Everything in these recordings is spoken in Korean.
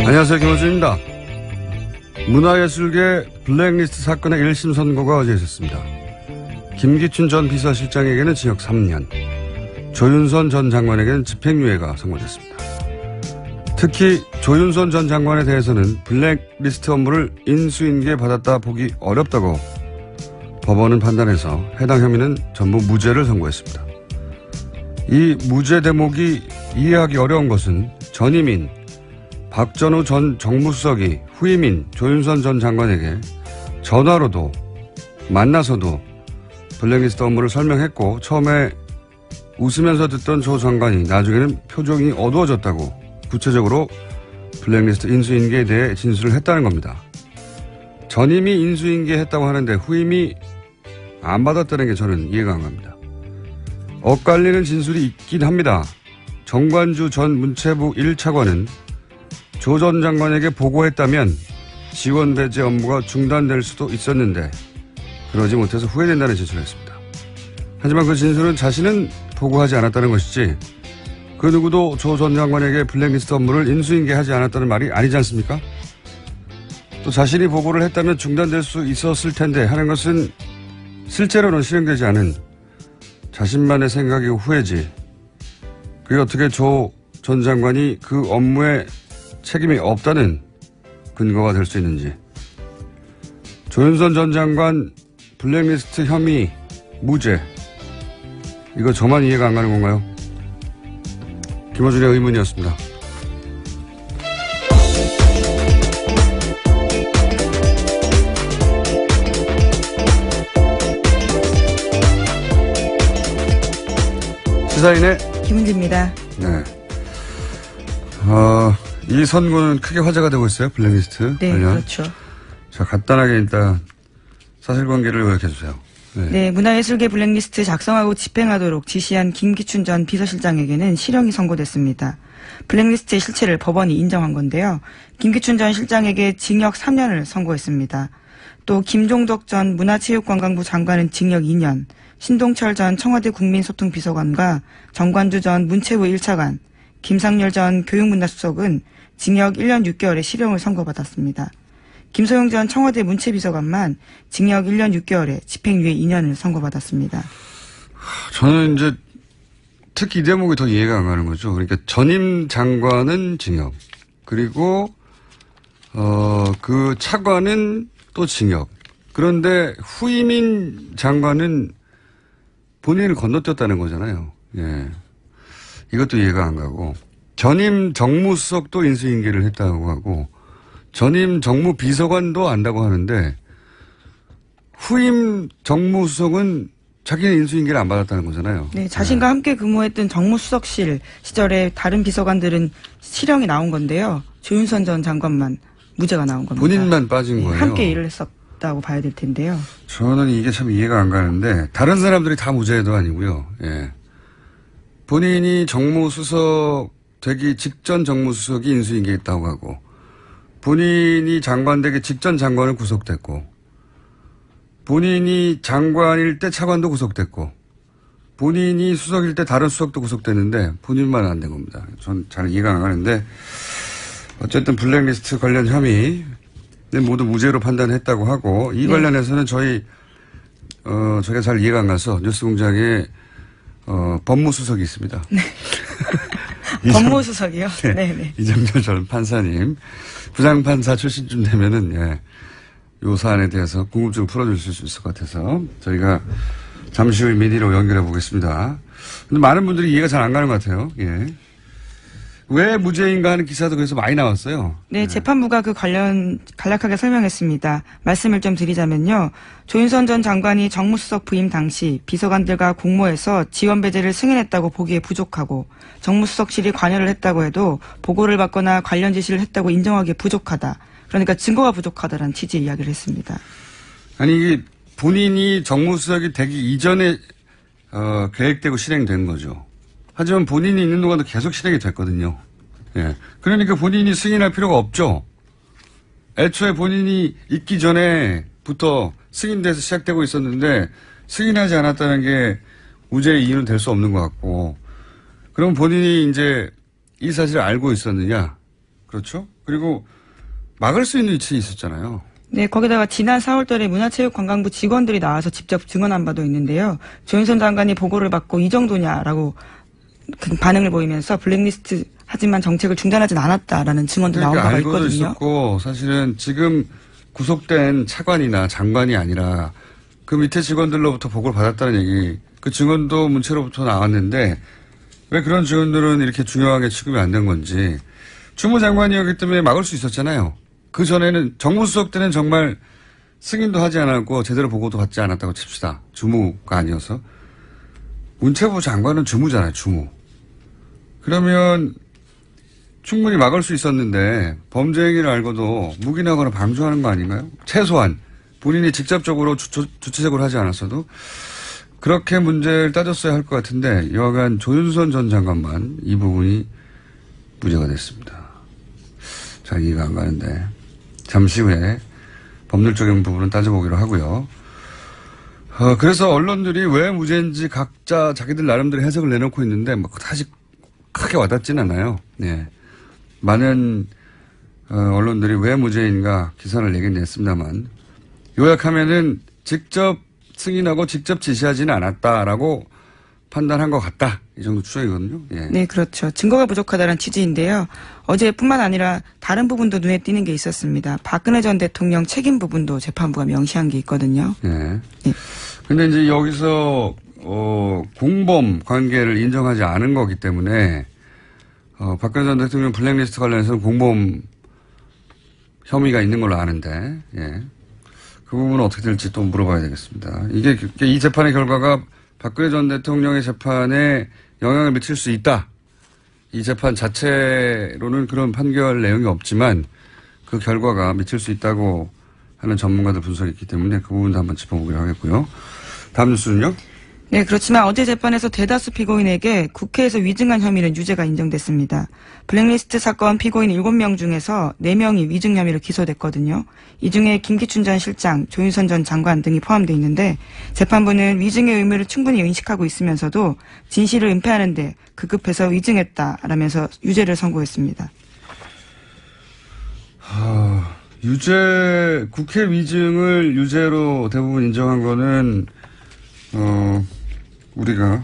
안녕하세요. 김호준입니다. 문화예술계 블랙리스트 사건의 1심 선고가 어제 있었습니다. 김기춘 전 비서실장에게는 징역 3년, 조윤선 전 장관에게는 집행유예가 선고됐습니다. 특히 조윤선 전 장관에 대해서는 블랙리스트 업무를 인수인계 받았다 보기 어렵다고 법원은 판단해서 해당 혐의는 전부 무죄를 선고했습니다. 이 무죄 대목이 이해하기 어려운 것은 전임인 박전우 전 정무수석이 후임인 조윤선 전 장관에게 전화로도 만나서도 블랙리스트 업무를 설명했고 처음에 웃으면서 듣던 조 장관이 나중에는 표정이 어두워졌다고 구체적으로 블랙리스트 인수인계에 대해 진술을 했다는 겁니다. 전임이 인수인계했다고 하는데 후임이 안 받았다는 게 저는 이해가 안 갑니다. 엇갈리는 진술이 있긴 합니다. 정관주 전 문체부 1차관은 조 전 장관에게 보고했다면 지원 배제 업무가 중단될 수도 있었는데 그러지 못해서 후회된다는 진술을 했습니다. 하지만 그 진술은 자신은 보고하지 않았다는 것이지 그 누구도 조 전 장관에게 블랙리스트 업무를 인수인계하지 않았다는 말이 아니지 않습니까? 또 자신이 보고를 했다면 중단될 수 있었을 텐데 하는 것은 실제로는 실행되지 않은 자신만의 생각이고 후회지. 그게 어떻게 조 전 장관이 그 업무에 책임이 없다는 근거가 될 수 있는지. 조윤선 전 장관 블랙리스트 혐의 무죄. 이거 저만 이해가 안 가는 건가요? 김어준의 의문이었습니다. 시사인의 김은지입니다. 네. 이 선고는 크게 화제가 되고 있어요. 블랙리스트. 네, 관련. 그렇죠. 자, 간단하게 일단 사실관계를 요약해 주세요. 네. 네, 문화예술계 블랙리스트 작성하고 집행하도록 지시한 김기춘 전 비서실장에게는 실형이 선고됐습니다. 블랙리스트의 실체를 법원이 인정한 건데요. 김기춘 전 실장에게 징역 3년을 선고했습니다. 또 김종덕 전 문화체육관광부 장관은 징역 2년, 신동철 전 청와대 국민소통비서관과 정관주 전 문체부 1차관, 김상렬 전 교육문화수석은 징역 1년 6개월의 실형을 선고받았습니다. 김소영 전 청와대 문체비서관만 징역 1년 6개월에 집행유예 2년을 선고받았습니다. 저는 이제 특히 이 대목이 더 이해가 안 가는 거죠. 그러니까 전임 장관은 징역, 그리고 그 차관은 또 징역. 그런데 후임인 장관은 본인을 건너뛰었다는 거잖아요. 예. 이것도 이해가 안 가고, 전임 정무수석도 인수인계를 했다고 하고, 전임 정무비서관도 안다고 하는데, 후임 정무수석은 자기는 인수인계를 안 받았다는 거잖아요. 네, 자신과 함께 근무했던 정무수석실 시절에 다른 비서관들은 실형이 나온 건데요. 조윤선 전 장관만 무죄가 나온 겁니다. 본인만 빠진 거예요. 함께 일을 했었다고 봐야 될 텐데요. 저는 이게 참 이해가 안 가는데, 다른 사람들이 다 무죄도 아니고요. 예. 본인이 정무수석 되기 직전 정무수석이 인수인계했다고 하고, 본인이 장관 되기 직전 장관은 구속됐고, 본인이 장관일 때 차관도 구속됐고, 본인이 수석일 때 다른 수석도 구속됐는데 본인만 안 된 겁니다. 전 잘 이해가 안 가는데, 어쨌든 블랙리스트 관련 혐의는 모두 무죄로 판단했다고 하고, 이 관련해서는 저희가 잘 이해가 안 가서 뉴스공장에 법무수석이 있습니다. 네. 법무수석이요? 네. 네. 이정철 전 판사님. 부장판사 출신쯤 되면은, 예, 요 사안에 대해서 궁금증을 풀어주실 수 있을 것 같아서 저희가 잠시 후에 미디로 연결해 보겠습니다. 근데 많은 분들이 이해가 잘 안 가는 것 같아요. 예. 왜 무죄인가 하는 기사도 그래서 많이 나왔어요. 네, 재판부가 그 관련 간략하게 설명했습니다. 말씀을 좀 드리자면요. 조윤선 전 장관이 정무수석 부임 당시 비서관들과 공모해서 지원 배제를 승인했다고 보기에 부족하고, 정무수석실이 관여를 했다고 해도 보고를 받거나 관련 지시를 했다고 인정하기에 부족하다. 그러니까 증거가 부족하다라는 취지의 이야기를 했습니다. 아니, 이게 본인이 정무수석이 되기 이전에 계획되고 실행된 거죠. 하지만 본인이 있는 동안도 계속 실행이 됐거든요. 예. 그러니까 본인이 승인할 필요가 없죠. 애초에 본인이 있기 전에부터 승인돼서 시작되고 있었는데 승인하지 않았다는 게 무죄의 이유는 될 수 없는 것 같고, 그럼 본인이 이제 이 사실을 알고 있었느냐? 그렇죠? 그리고 막을 수 있는 위치에 있었잖아요. 네, 거기다가 지난 4월달에 문화체육관광부 직원들이 나와서 직접 증언한 바도 있는데요. 조윤선 장관이 보고를 받고 이 정도냐라고 그 반응을 보이면서 블랙리스트 하지만 정책을 중단하진 않았다라는 증언도 나온 바가 알고도 있거든요. 있었고 사실은 지금 구속된 차관이나 장관이 아니라 그 밑에 직원들로부터 보고를 받았다는 얘기, 그 증언도 문체로부터 나왔는데 왜 그런 증언들은 이렇게 중요하게 취급이 안 된 건지. 주무장관이었기 때문에 막을 수 있었잖아요. 그 전에는 정무수석 때는 정말 승인도 하지 않았고 제대로 보고도 받지 않았다고 칩시다. 주무가 아니어서. 문체부 장관은 주무잖아요. 주무. 그러면 충분히 막을 수 있었는데 범죄 행위를 알고도 묵인하거나 방조하는 거 아닌가요? 최소한 본인이 직접적으로 주체적으로 하지 않았어도 그렇게 문제를 따졌어야 할 것 같은데 여하간 조윤선 전 장관만 이 부분이 문제가 됐습니다. 잘 이해가 안 가는데 잠시 후에 법률적인 부분은 따져보기로 하고요. 그래서 언론들이 왜 무죄인지 각자 자기들 나름대로 해석을 내놓고 있는데 뭐 사실 크게 와닿지는 않아요. 네. 많은 언론들이 왜 무죄인가 기사를 내긴 냈습니다만 요약하면은 직접 승인하고 직접 지시하지는 않았다라고 판단한 것 같다. 이 정도 추정이거든요. 예. 네, 그렇죠. 증거가 부족하다는 취지인데요. 어제뿐만 아니라 다른 부분도 눈에 띄는 게 있었습니다. 박근혜 전 대통령 책임 부분도 재판부가 명시한 게 있거든요. 예. 네. 근데 이제 여기서 공범 관계를 인정하지 않은 거기 때문에 박근혜 전 대통령 블랙리스트 관련해서는 공범 혐의가 있는 걸로 아는데, 예. 그 부분은 어떻게 될지 또 물어봐야 되겠습니다. 이 재판의 결과가 박근혜 전 대통령의 재판에 영향을 미칠 수 있다. 이 재판 자체로는 그런 판결 내용이 없지만 그 결과가 미칠 수 있다고 하는 전문가들 분석이 있기 때문에 그 부분도 한번 짚어보기로 하겠고요. 다음 뉴스는요? 네, 그렇지만 어제 재판에서 대다수 피고인에게 국회에서 위증한 혐의는 유죄가 인정됐습니다. 블랙리스트 사건 피고인 7명 중에서 4명이 위증 혐의로 기소됐거든요. 이 중에 김기춘 전 실장, 조윤선 전 장관 등이 포함되어 있는데 재판부는 위증의 의무를 충분히 인식하고 있으면서도 진실을 은폐하는데 급급해서 위증했다라면서 유죄를 선고했습니다. 국회 위증을 유죄로 대부분 인정한 거는 우리가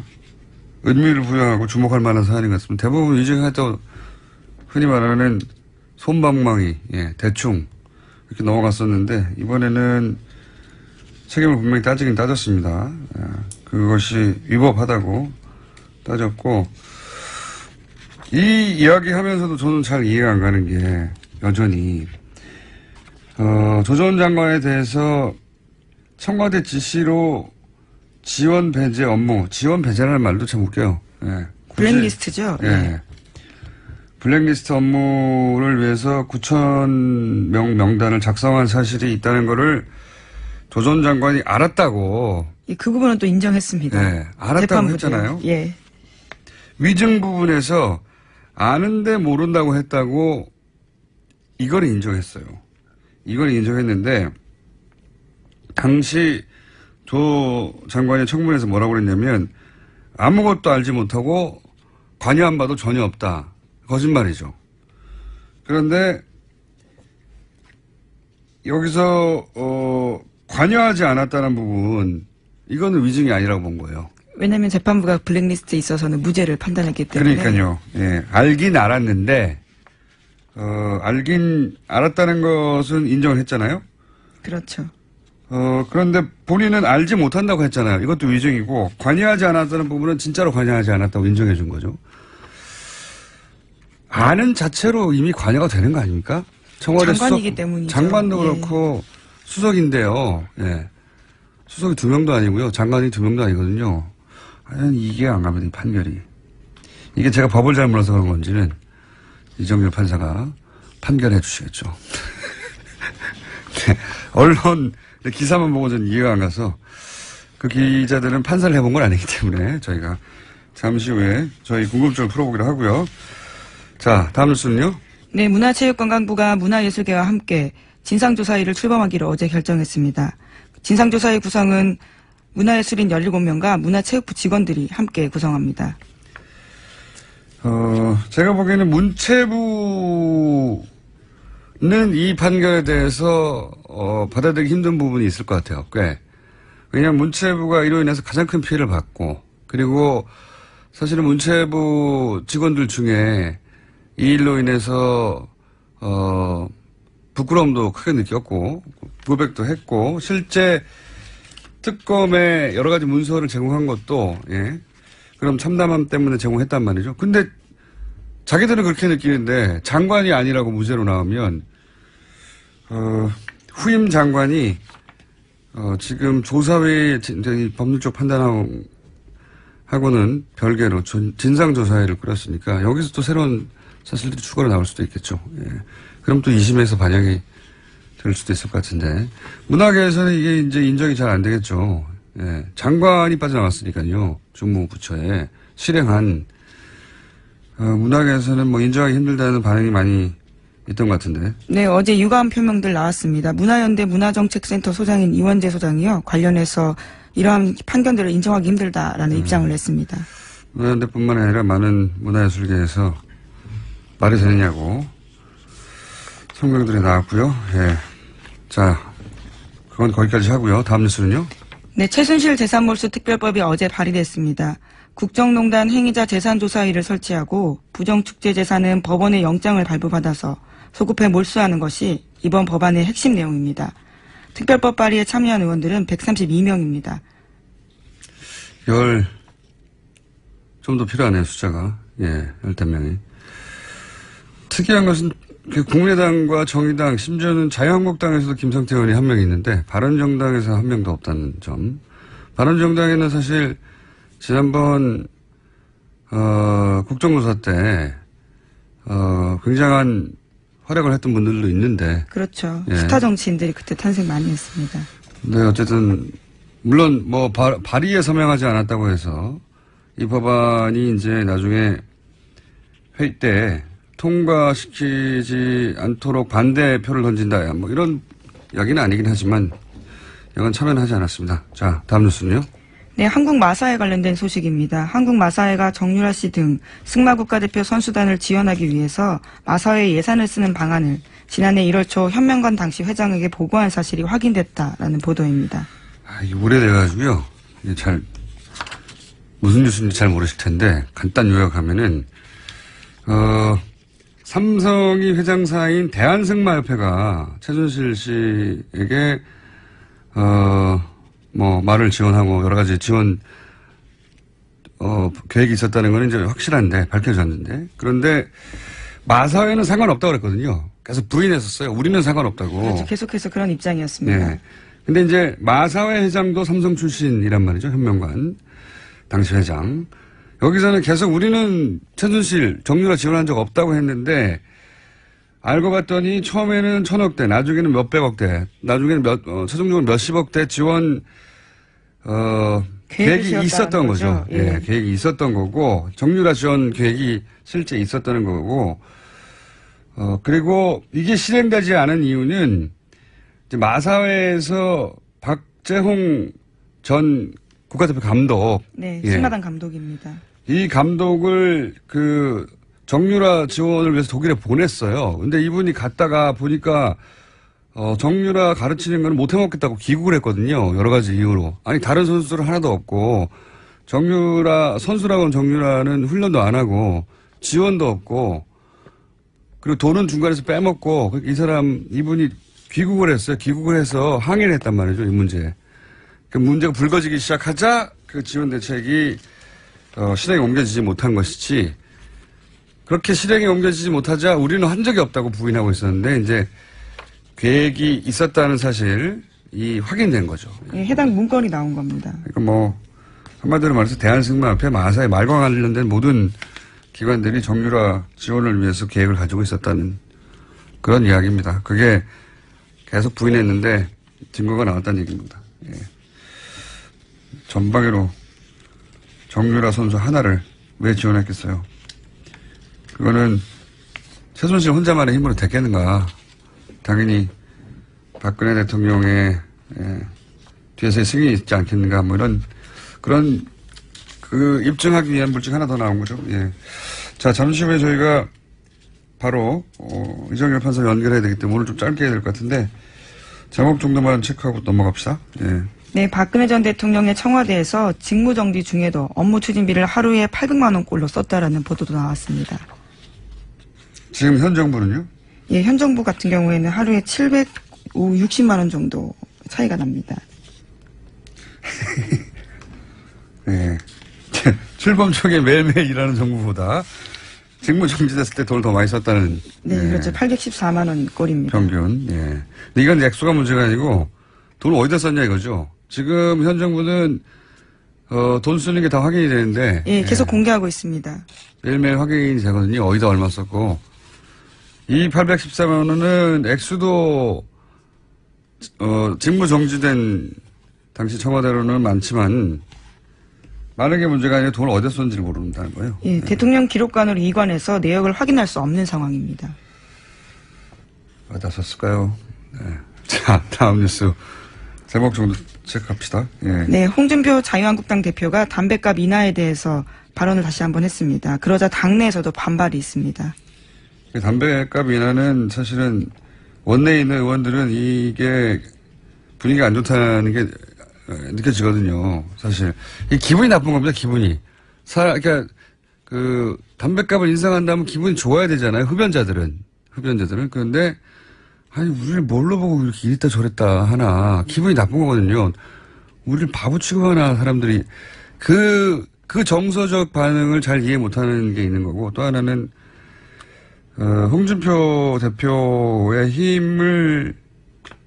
의미를 부여하고 주목할 만한 사안인 것 같습니다. 대부분 위증했다고 흔히 말하는 솜방망이, 예, 대충 이렇게 넘어갔었는데 이번에는 책임을 분명히 따지긴 따졌습니다. 예, 그것이 위법하다고 따졌고 이 이야기 하면서도 저는 잘 이해가 안 가는 게 여전히 조 전 장관에 대해서 청와대 지시로 지원 배제 업무, 지원 배제라는 말도 참 웃겨요. 예, 블랙리스트죠. 예. 네. 블랙리스트 업무를 위해서 9,000명 명단을 작성한 사실이 있다는 거를 조 전 장관이 알았다고. 그 부분은 또 인정했습니다. 예, 알았다고 재판부도요. 했잖아요. 예. 위증 부분에서 아는데 모른다고 했다고 이걸 인정했어요. 이걸 인정했는데 당시 조 장관이 청문회에서 뭐라고 그랬냐면 아무것도 알지 못하고 관여한 바도 전혀 없다. 거짓말이죠. 그런데 여기서 관여하지 않았다는 부분 이거는 위증이 아니라고 본 거예요. 왜냐하면 재판부가 블랙리스트에 있어서는 무죄를 판단했기 때문에. 그러니까요. 예, 알긴 알았는데 알긴 알았다는 것은 인정을 했잖아요. 그렇죠. 그런데 본인은 알지 못한다고 했잖아요. 이것도 위증이고 관여하지 않았다는 부분은 진짜로 관여하지 않았다고 인정해 준 거죠. 아는 자체로 이미 관여가 되는 거 아닙니까? 청와대 장관이기 수석, 때문이죠. 장관도 예. 그렇고 수석인데요. 예. 수석이 2명도 아니고요. 장관이 2명도 아니거든요. 과연 이게 안 가면 이 판결이. 이게 제가 법을 잘 몰라서 그런 건지는 이정열 판사가 판결해 주시겠죠. 네. 언론 기사만 보고 저는 이해가 안 가서 그 기자들은 판사를 해본 건 아니기 때문에 저희가 잠시 후에 저희 궁금증을 풀어보기로 하고요. 자, 다음 뉴스는요. 네, 문화체육관광부가 문화예술계와 함께 진상조사위를 출범하기로 어제 결정했습니다. 진상조사위 구성은 문화예술인 17명과 문화체육부 직원들이 함께 구성합니다. 제가 보기에는 문체부 이 판결에 대해서 받아들이기 힘든 부분이 있을 것 같아요. 꽤. 왜냐하면 문체부가 이로 인해서 가장 큰 피해를 받고 그리고 사실은 문체부 직원들 중에 이 일로 인해서 부끄러움도 크게 느꼈고 고백도 했고 실제 특검에 여러 가지 문서를 제공한 것도 그럼 참담함 때문에 제공했단 말이죠. 근데 자기들은 그렇게 느끼는데 장관이 아니라고 무죄로 나오면 후임 장관이 지금 조사회 법률적 판단하고는 별개로 진상조사회를 꾸렸으니까 여기서 또 새로운 사실들이 추가로 나올 수도 있겠죠. 그럼 또 2심에서 반영이 될 수도 있을 것 같은데 문학에서는 이게 이제 인정이 잘 안 되겠죠. 장관이 빠져나왔으니까요. 주무부처에 실행한 문학에서는 뭐 인정하기 힘들다는 반응이 많이 있던 것 같은데. 네, 어제 유감 표명들 나왔습니다. 문화연대 문화정책센터 소장인 이원재 소장이요. 관련해서 이러한 판결들을 인정하기 힘들다라는 입장을 냈습니다. 문화연대뿐만 아니라 많은 문화예술계에서 말이 되느냐고 성명들이 나왔고요. 자, 그건 거기까지 하고요. 다음 뉴스는요. 네, 최순실 재산몰수 특별법이 어제 발의됐습니다. 국정농단 행위자 재산조사위를 설치하고 부정축제 재산은 법원의 영장을 발부받아서 소급해 몰수하는 것이 이번 법안의 핵심 내용입니다. 특별법 발의에 참여한 의원들은 132명입니다. 좀 더 필요하네요, 숫자가. 15명이. 특이한 것은 국민의당과 정의당, 심지어는 자유한국당에서도 김성태 의원이 한 명 있는데 바른정당에서 한 명도 없다는 점. 바른정당에는 사실 지난번 국정조사 때 굉장한 활약을 했던 분들도 있는데. 그렇죠. 스타 정치인들이 그때 탄생 많이 했습니다. 네, 어쨌든 물론 뭐 발의에 서명하지 않았다고 해서 이 법안이 이제 나중에 회의 때 통과시키지 않도록 반대표를 던진다. 뭐 이런 이야기는 아니긴 하지만 이건 참여는 하지 않았습니다. 자, 다음 뉴스는요. 네, 한국마사회 관련된 소식입니다. 한국마사회가 정유라 씨 등 승마 국가대표 선수단을 지원하기 위해서 마사회 예산을 쓰는 방안을 지난해 1월 초 현명관 당시 회장에게 보고한 사실이 확인됐다라는 보도입니다. 이게 오래돼가지고요. 이게 무슨 뉴스인지 잘 모르실 텐데 간단 요약하면은 삼성이 회장사인 대한승마협회가 최순실 씨에게 말을 지원하고 여러 가지 지원 계획이 있었다는 건 이제 확실한데 밝혀졌는데 그런데 마사회는 상관없다고 그랬거든요. 계속 부인했었어요. 우리는 상관없다고. 그렇죠. 계속해서 그런 입장이었습니다. 네. 근데 이제 마사회 회장도 삼성 출신이란 말이죠. 현명관 당시 회장. 여기서는 계속 우리는 최순실 정유라 지원한 적 없다고 했는데 알고 봤더니 처음에는 1,000억대, 나중에는 몇백억대, 나중에는 최종적으로 몇십억대 지원 계획이 있었던 거죠. 계획이 있었던 거고 정유라 지원 계획이 실제 있었다는 거고 그리고 이게 실행되지 않은 이유는 이제 마사회에서 박재홍 전 국가대표 감독. 네, 승마단 감독입니다. 이 감독을 정유라 지원을 위해서 독일에 보냈어요. 근데 이분이 갔다가 보니까 정유라 가르치는 건 못 해먹겠다고 귀국을 했거든요. 여러 가지 이유로. 아니 다른 선수들은 하나도 없고 선수라고는 정유라는 훈련도 안 하고 지원도 없고 그리고 돈은 중간에서 빼먹고 이분이 귀국을 했어요. 귀국을 해서 항의를 했단 말이죠. 이 문제. 그 문제가 불거지기 시작하자 그 지원 대책이 실행에 옮겨지지 못한 것이지 그렇게 실행에 옮겨지지 못하자 우리는 한 적이 없다고 부인하고 있었는데 이제 계획이 있었다는 사실이 확인된 거죠. 네, 해당 문건이 나온 겁니다. 그러니까 한마디로 말해서 대한승마협회 마사회 말과 관련된 모든 기관들이 정유라 지원을 위해서 계획을 가지고 있었다는 그런 이야기입니다. 그게 계속 부인했는데 증거가 나왔다는 얘기입니다. 전방위로 정유라 선수 하나를 왜 지원했겠어요? 그거는 최순실 혼자만의 힘으로 됐겠는가. 당연히 박근혜 대통령의 뒤에서의 승인이 있지 않겠는가. 그런 입증하기 위한 물증 하나 더 나온 거죠. 자, 잠시 후에 저희가 바로 이정열 판사 연결해야 되기 때문에 오늘 좀 짧게 해야 될 것 같은데 제목 정도만 체크하고 넘어갑시다. 예. 네, 박근혜 전 대통령의 청와대에서 직무정지 중에도 업무 추진비를 하루에 800만 원꼴로 썼다라는 보도도 나왔습니다. 지금 현 정부는요? 예, 현 정부 같은 경우에는 하루에 760만 원 정도 차이가 납니다. 예. 출범 초기에 매일매일 일하는 정부보다 직무 정지됐을 때 돈을 더 많이 썼다는. 네, 예. 그렇죠. 814만 원 꼴입니다. 평균. 예. 근데 이건 액수가 문제가 아니고 돈을 어디다 썼냐 이거죠. 지금 현 정부는 돈 쓰는 게 다 확인이 되는데. 예, 계속 공개하고 있습니다. 매일매일 확인이 되거든요. 어디다 얼마 썼고. 이 814만 원은 액수도 직무 정지된 당시 청와대로는 많지만 많은 게 문제가 아니라 돈을 어디다 썼는지를 모른다는 거예요. 예, 네. 대통령 기록관으로 이관해서 내역을 확인할 수 없는 상황입니다. 어디다 썼을까요? 네. 자, 다음 뉴스. 제목 정도 체크합시다. 예. 네, 홍준표 자유한국당 대표가 담배값 인하에 대해서 발언을 다시 한번 했습니다. 그러자 당내에서도 반발이 있습니다. 담배값 인하는 사실은 원내에 있는 의원들은 이게 분위기가 안 좋다는 게 느껴지거든요. 사실. 이게 기분이 나쁜 겁니다, 기분이. 그러니까, 담배값을 인상한다면 기분이 좋아야 되잖아요, 흡연자들은. 그런데, 아니, 우리를 뭘로 보고 이렇게 이랬다 저랬다 하나. 기분이 나쁜 거거든요. 우리를 바보 취급하나, 사람들이. 그 정서적 반응을 잘 이해 못하는 게 있는 거고, 또 하나는, 홍준표 대표의 힘을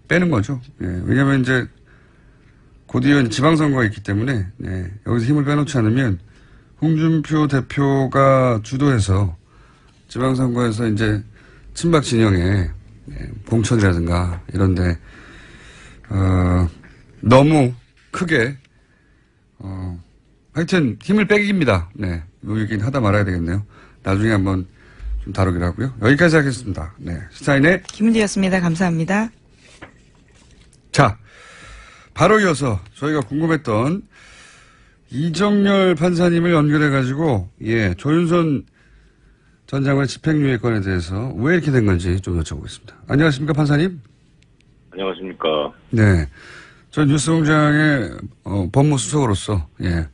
빼는 거죠. 예, 왜냐면 이제, 곧이어 지방선거가 있기 때문에, 네, 여기서 힘을 빼놓지 않으면, 홍준표 대표가 주도해서, 지방선거에서 이제, 친박 진영에, 공천이라든가, 이런데, 너무 크게, 하여튼, 힘을 빼깁니다. 네, 이 얘기는 하다 말아야 되겠네요. 나중에 한번 좀 다루기로 하고요. 여기까지 하겠습니다. 네, 시사인의 김은지였습니다. 감사합니다. 자, 바로 이어서 저희가 궁금했던 이정열 판사님을 연결해가지고, 예, 조윤선 전 장관 집행유예 건에 대해서 왜 이렇게 된 건지 좀 여쭤보겠습니다. 안녕하십니까, 판사님? 안녕하십니까. 네. 전 뉴스공장의 법무수석으로서, 예.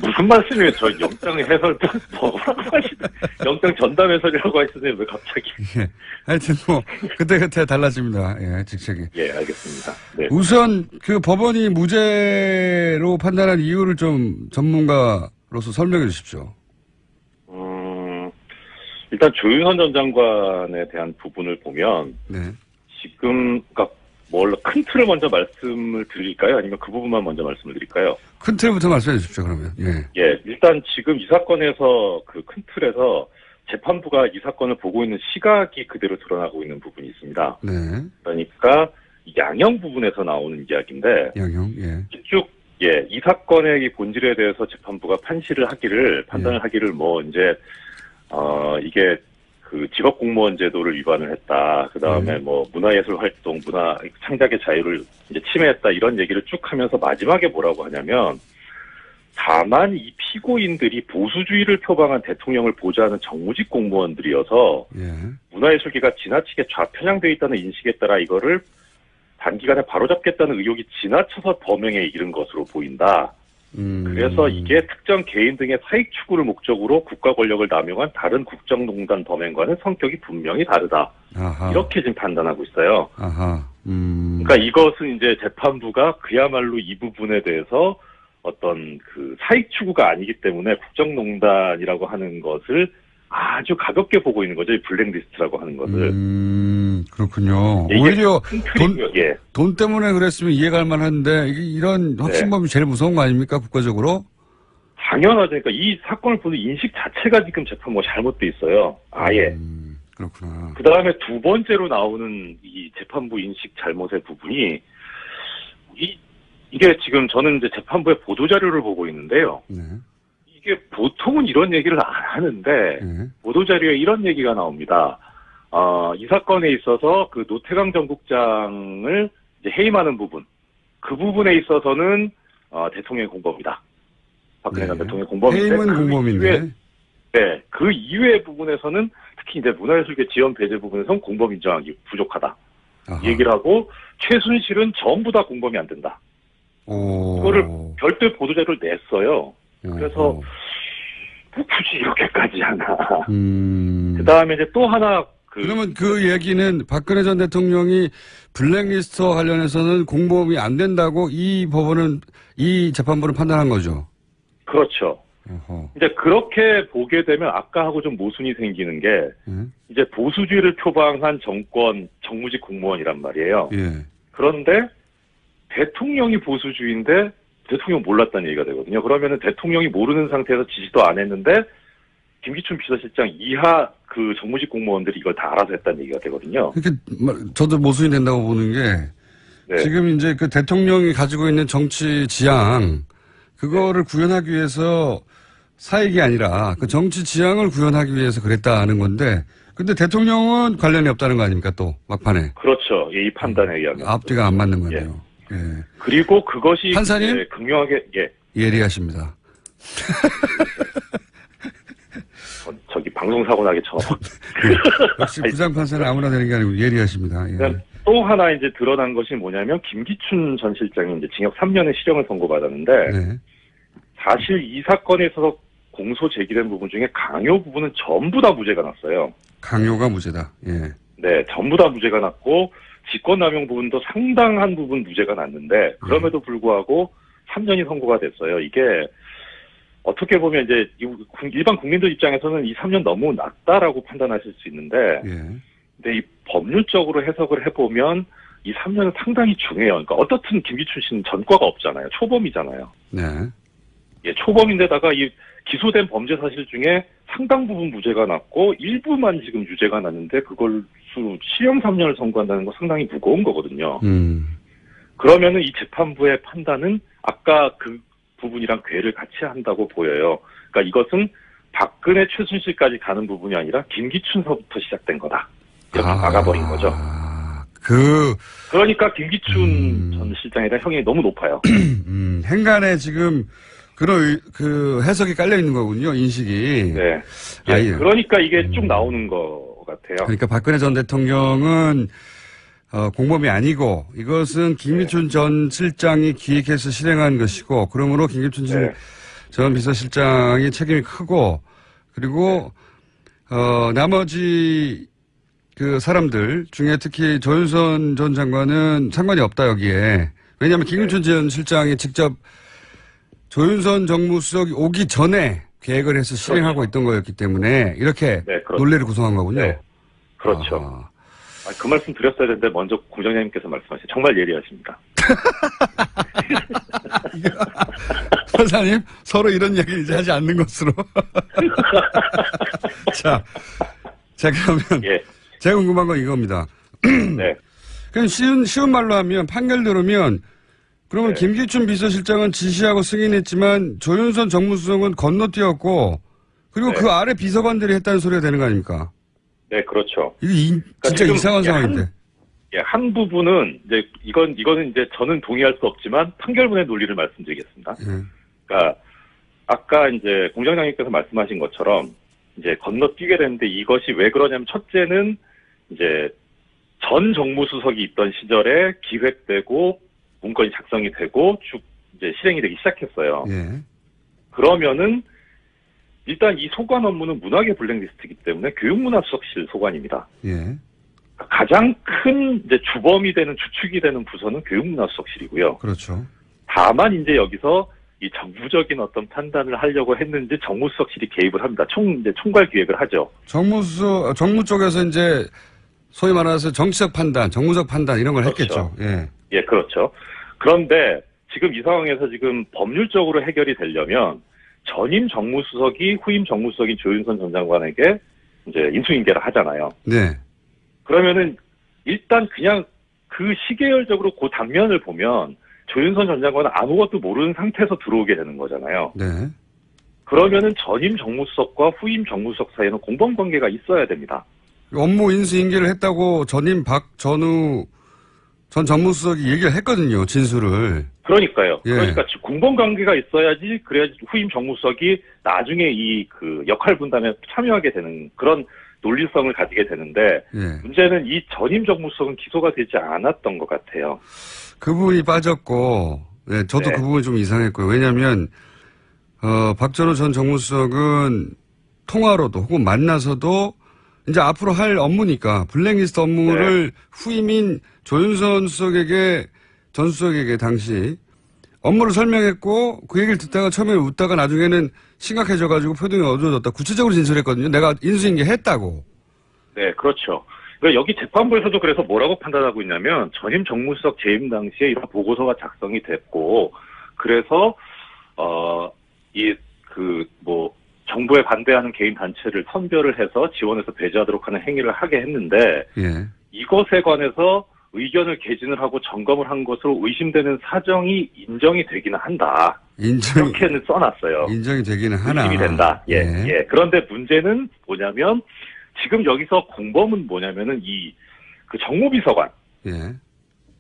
무슨 말씀이에요? 저 영장 해설 뭐라고 하시나? 영장 전담 해설이라고 하시는데 왜 갑자기? 예. 하여튼 그때 달라집니다. 예, 직책이. 예, 알겠습니다. 네. 우선 법원이 무죄로 판단한 이유를 좀 전문가로서 설명해 주십시오. 일단 조윤선 전 장관에 대한 부분을 보면 네. 지금 큰 틀을 먼저 말씀을 드릴까요? 아니면 그 부분만 먼저 말씀을 드릴까요? 큰 틀부터 말씀해 주십시오, 그러면. 예. 예, 일단 지금 이 사건에서 그 큰 틀에서 재판부가 이 사건을 보고 있는 시각이 그대로 드러나고 있는 부분이 있습니다. 네. 그러니까 양형 부분에서 나오는 이야기인데 양형, 예. 이 사건의 이 본질에 대해서 재판부가 판단을 하기를 이게 그 직업 공무원 제도를 위반을 했다. 그 다음에 문화예술 활동, 문화 창작의 자유를 이제 침해했다. 이런 얘기를 쭉 하면서 마지막에 뭐라고 하냐면, 다만 이 피고인들이 보수주의를 표방한 대통령을 보좌하는 정무직 공무원들이어서 예. 문화예술계가 지나치게 좌편향되어 있다는 인식에 따라 이거를 단기간에 바로잡겠다는 의욕이 지나쳐서 범행에 이른 것으로 보인다. 그래서 이게 특정 개인 등의 사익 추구를 목적으로 국가 권력을 남용한 다른 국정농단 범행과는 성격이 분명히 다르다. 아하. 이렇게 지금 판단하고 있어요. 아하. 그러니까 이것은 이제 재판부가 그야말로 이 부분에 대해서 어떤 그 사익 추구가 아니기 때문에 국정농단이라고 하는 것을 아주 가볍게 보고 있는 거죠. 이 블랙리스트라고 하는 것을. 그렇군요. 오히려 돈 때문에 그랬으면 이해가 할 만한데 이런 확신범이 제일 무서운 거 아닙니까? 국가적으로? 당연하죠. 그러니까 이 사건을 보는 인식 자체가 지금 재판부가 잘못돼 있어요. 아예. 그렇구나. 그 다음에 두 번째로 나오는 이 재판부 인식 잘못의 부분이 이게 지금 저는 이제 재판부의 보도자료를 보고 있는데요. 네. 이게 보통은 이런 얘기를 안 하는데 보도자료에 이런 얘기가 나옵니다. 이 사건에 있어서 그 노태강 전 국장을 이제 해임하는 부분, 그 부분에 있어서는 대통령의 공범이다. 박근혜 전 대통령의 공범인데 해임은 공범인데. 네, 그 이외의 부분에서는 특히 이제 문화예술계 지원 배제 부분에서는 공범 인정하기 부족하다. 아하. 얘기를 하고 최순실은 전부 다 공범이 안 된다. 이거를 별도의 보도자료를 냈어요. 그래서 뭐 굳이 이렇게까지 하나. 그다음에 이제 또 하나 그러면 그 얘기는 박근혜 전 대통령이 블랙리스트와 관련해서는 공범이 안 된다고 이 재판부는 판단한 거죠. 그렇죠. 어허. 이제 그렇게 보게 되면 아까하고 좀 모순이 생기는 게 이제 보수주의를 표방한 정권 정무직 공무원이란 말이에요. 예. 그런데 대통령이 보수주의인데 대통령 몰랐다는 얘기가 되거든요. 그러면은 대통령이 모르는 상태에서 지시도 안 했는데 김기춘 비서실장 이하 그 정무직 공무원들이 이걸 다 알아서 했다는 얘기가 되거든요. 그렇게 저도 모순이 된다고 보는 게 네. 지금 이제 그 대통령이 가지고 있는 정치 지향 그거를 구현하기 위해서 사익이 아니라 그 정치 지향을 구현하기 위해서 그랬다는 건데 근데 대통령은 관련이 없다는 거 아닙니까 또 막판에. 그렇죠. 이 판단에 의하면. 앞뒤가 안 맞는 거네요. 예. 그리고 그것이 판사님 극명하게 예리하십니다. 저기 방송 사고 나게 처음. 역시 부장판사는 아무나 되는 게 아니고 예리하십니다. 예. 또 하나 이제 드러난 것이 뭐냐면 김기춘 전 실장이 이제 징역 3년의 실형을 선고받았는데 네. 사실 이 사건에 있어서 공소 제기된 부분 중에 강요 부분은 전부 다 무죄가 났어요. 강요가 무죄다. 예. 네, 전부 다 무죄가 났고 직권남용 부분도 상당한 부분 무죄가 났는데 그럼에도 불구하고 3년이 선고가 됐어요. 이게 어떻게 보면 이제 일반 국민들 입장에서는 이 3년 너무 낮다라고 판단하실 수 있는데 예. 근데 이 법률적으로 해석을 해보면 이 3년은 상당히 중요해요. 그러니까 어떻든 김기춘 씨는 전과가 없잖아요. 초범이잖아요. 네. 예, 초범인데다가 이 기소된 범죄 사실 중에 상당 부분 무죄가 났고 일부만 지금 유죄가 났는데 그걸 실형 3년을 선고한다는 거 상당히 무거운 거거든요. 그러면은 이 재판부의 판단은 아까 그 부분이랑 궤를 같이 한다고 보여요. 그러니까 이것은 박근혜 최순실까지 가는 부분이 아니라 김기춘서부터 시작된 거다. 이렇게 막아버린 거죠. 그러니까 김기춘 전 실장에 대한 형이 너무 높아요. 행간에 지금 그런 그 해석이 깔려 있는 거군요. 인식이. 네. 예, 그러니까 이게 쭉 나오는 것 같아요. 그러니까 박근혜 전 대통령은 공범이 아니고 이것은 김기춘 전 실장이 기획해서 실행한 것이고 그러므로 김기춘 전 비서실장이 책임이 크고 그리고 나머지 그 사람들 중에 특히 조윤선 전 장관은 상관이 없다 여기에. 왜냐하면 김기춘 전 실장이 직접 조윤선 정무수석이 오기 전에 계획을 해서 실행하고 있던 거였기 때문에 이렇게 논리를 구성한 거군요. 네. 그렇죠. 그 말씀 드렸어야 되는데 먼저 공장장님께서 말씀하시죠. 정말 예리하십니다. 판사님 서로 이런 얘기 이제 하지 않는 것으로. 자 그러면 제가 궁금한 건 이겁니다. 네. 그냥 쉬운 말로 하면 판결 들으면 그러면 김기춘 비서실장은 지시하고 승인했지만 조윤선 정무수석은 건너뛰었고 그리고 그 아래 비서관들이 했다는 소리가 되는 거 아닙니까? 네, 그렇죠. 이게 진짜 이상한 상황인데. 한 부분은 이제 이거는 이제 저는 동의할 수 없지만 판결문의 논리를 말씀드리겠습니다. 그러니까 아까 이제 공장장님께서 말씀하신 것처럼 이제 건너뛰게 되는데 이것이 왜 그러냐면 첫째는 이제 전 정무수석이 있던 시절에 기획되고 문건이 작성이 되고 쭉 이제 실행이 되기 시작했어요. 예. 그러면은 일단 이 소관 업무는 문화계 블랙리스트이기 때문에 교육문화수석실 소관입니다. 예. 가장 큰 이제 주범이 되는 주축이 되는 부서는 교육문화수석실이고요. 그렇죠. 다만 이제 여기서 이 정부적인 어떤 판단을 하려고 했는지 정무수석실이 개입을 합니다. 이제 총괄 기획을 하죠. 정무 쪽에서 이제 소위 말해서 정치적 판단, 정무적 판단 이런 걸 그렇죠. 했겠죠. 예. 예, 그렇죠. 그런데 지금 이 상황에서 지금 법률적으로 해결이 되려면 전임 정무수석이 후임 정무수석인 조윤선 전 장관에게 이제 인수인계를 하잖아요. 네. 그러면은 일단 그냥 그 시계열적으로 그 단면을 보면 조윤선 전 장관은 아무것도 모르는 상태에서 들어오게 되는 거잖아요. 네. 그러면은 전임 정무수석과 후임 정무수석 사이에는 공범 관계가 있어야 됩니다. 업무 인수인계를 했다고 전임 박전우 전 정무수석이 얘기를 했거든요. 진술을. 그러니까요. 예. 그러니까 공범 관계가 있어야지 그래야지 후임 정무수석이 나중에 이 그 역할 분담에 참여하게 되는 그런 논리성을 가지게 되는데 예. 문제는 이 전임 정무수석은 기소가 되지 않았던 것 같아요. 그 부분이 빠졌고, 네, 저도 네. 그 부분이 좀 이상했고요. 왜냐하면 박전호 전 정무수석은 통화로도 혹은 만나서도 이제 앞으로 할 업무니까 블랙리스트 업무를 후임인 조윤선 전 수석에게 당시 업무를 설명했고 그 얘기를 듣다가 처음에 웃다가 나중에는 심각해져가지고 표정이 어두워졌다. 구체적으로 진술했거든요. 내가 인수인계했다고. 네, 그렇죠. 그러니까 여기 재판부에서도 그래서 뭐라고 판단하고 있냐면 전임 정무수석 재임 당시에 이런 보고서가 작성이 됐고 그래서 정부에 반대하는 개인 단체를 선별을 해서 지원해서 배제하도록 하는 행위를 하게 했는데 예. 이것에 관해서 의견을 개진을 하고 점검을 한 것으로 의심되는 사정이 인정이 되기는 한다. 이렇게는 써놨어요. 인정이 되기는 하나. 의심이 된다. 예, 예. 예. 그런데 문제는 뭐냐면 지금 여기서 공범은 뭐냐면은 그 정무비서관. 예.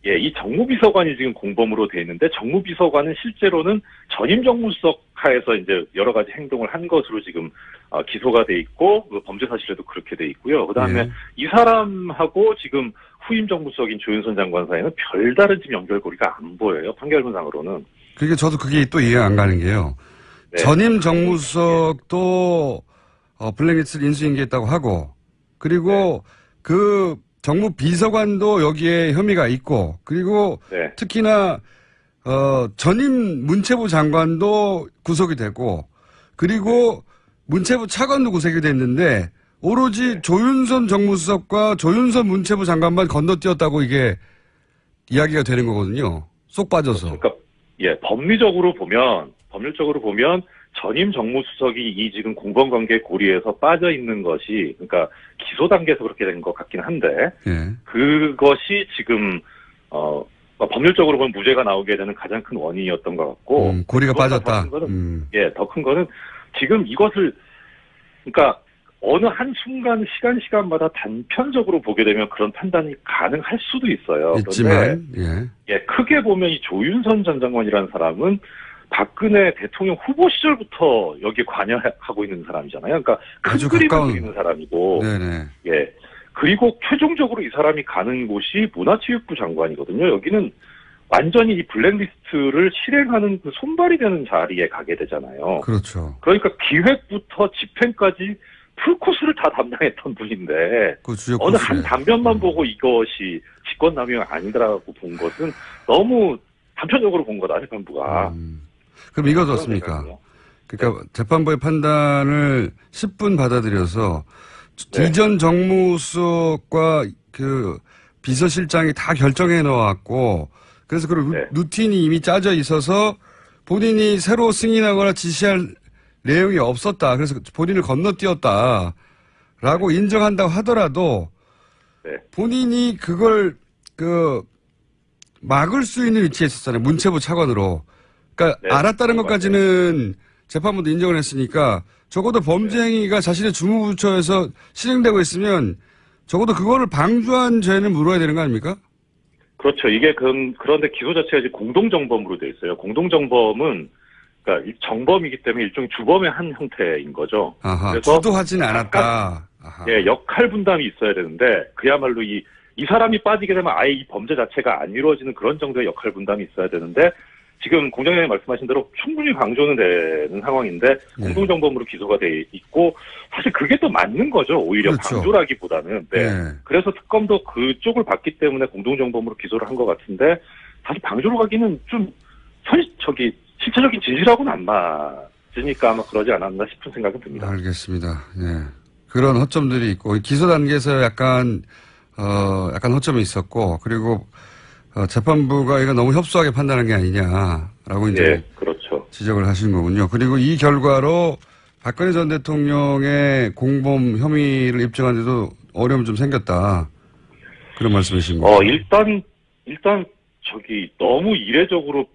예, 이 정무비서관이 지금 공범으로 돼 있는데 정무비서관은 실제로는 전임 정무수석 하에서 이제 여러 가지 행동을 한 것으로 지금 기소가 돼 있고 그 범죄 사실에도 그렇게 돼 있고요. 그다음에 예. 이 사람하고 지금 후임 정무수석인 조윤선 장관 사이는 별다른 지금 연결고리가 안 보여요. 판결문상으로는. 그게 저도 그게 또 이해가 안 가는 게요. 네. 전임 정무수석도 블랙리스트를 인수인계했다고 하고 그리고 그 정무 비서관도 여기에 혐의가 있고 그리고 네. 특히나 전임 문체부 장관도 구속이 되고 그리고 문체부 차관도 구속이 됐는데 오로지 조윤선 정무수석과 조윤선 문체부 장관만 건너뛰었다고 이게 이야기가 되는 거거든요. 쏙 빠져서. 그러니까 예, 법률적으로 보면 전임 정무수석이 이 지금 공범관계 고리에서 빠져 있는 것이 그러니까 기소 단계에서 그렇게 된 것 같긴 한데 예. 그것이 지금 법률적으로 보면 무죄가 나오게 되는 가장 큰 원인이었던 것 같고 고리가 빠졌다. 더 큰 거는 지금 이것을 그러니까 어느 한 시간마다 단편적으로 보게 되면 그런 판단이 가능할 수도 있어요. 있지만 예, 크게 보면 이 조윤선 전 장관이라는 사람은 박근혜 대통령 후보 시절부터 여기에 관여하고 있는 사람이잖아요. 그러니까 큰 그림을 그리는 사람이고, 네네. 예. 그리고 최종적으로 이 사람이 가는 곳이 문화체육부 장관이거든요. 여기는 완전히 이 블랙리스트를 실행하는 그 손발이 되는 자리에 가게 되잖아요. 그렇죠. 그러니까 기획부터 집행까지 풀코스를 다 담당했던 분인데 어느 한 단면만 보고 이것이 직권남용이 아니더라고 본 것은 너무 단편적으로 본 거다, 재판부가. 그럼 이거 어떻습니까? 그러니까 재판부의 판단을 10분 받아들여서 이전 정무수석과 그 비서실장이 다 결정해 놓았고 그래서 그 루틴이 이미 짜져 있어서 본인이 새로 승인하거나 지시할 내용이 없었다. 그래서 본인을 건너뛰었다라고 인정한다고 하더라도 본인이 그걸 막을 수 있는 위치에 있었잖아요. 문체부 차관으로. 그러니까 알았다는 것까지는 재판부도 인정을 했으니까 적어도 범죄 행위가 자신의 주무부처에서 실행되고 있으면 적어도 그거를 방조한 죄는 물어야 되는 거 아닙니까? 그렇죠. 이게 그런데 기소 자체가 이제 공동정범으로 돼 있어요. 공동정범은 그러니까 정범이기 때문에 일종의 주범의 한 형태인 거죠. 아하, 그래서 주도하지는 않았다. 예, 역할 분담이 있어야 되는데 그야말로 이 사람이 빠지게 되면 아예 이 범죄 자체가 안 이루어지는 그런 정도의 역할 분담이 있어야 되는데 지금 공장장님 말씀하신 대로 충분히 방조는 되는 상황인데 공동정범으로 기소가 돼 있고 사실 그게 또 맞는 거죠. 오히려 그렇죠. 방조라기보다는. 그래서 특검도 그쪽을 봤기 때문에 공동정범으로 기소를 한 것 같은데 사실 방조로 가기는 좀 실체적인 진실하고는 안 맞으니까 아마 그러지 않았나 싶은 생각은 듭니다. 알겠습니다. 예. 그런 허점들이 있고 기소 단계에서 약간 허점이 있었고 그리고 재판부가 이거 너무 협소하게 판단한 게 아니냐라고 이제 그렇죠. 지적을 하신 거군요. 그리고 이 결과로 박근혜 전 대통령의 공범 혐의를 입증하는데도 어려움이 좀 생겼다. 그런 말씀이신 거죠? 일단 너무 이례적으로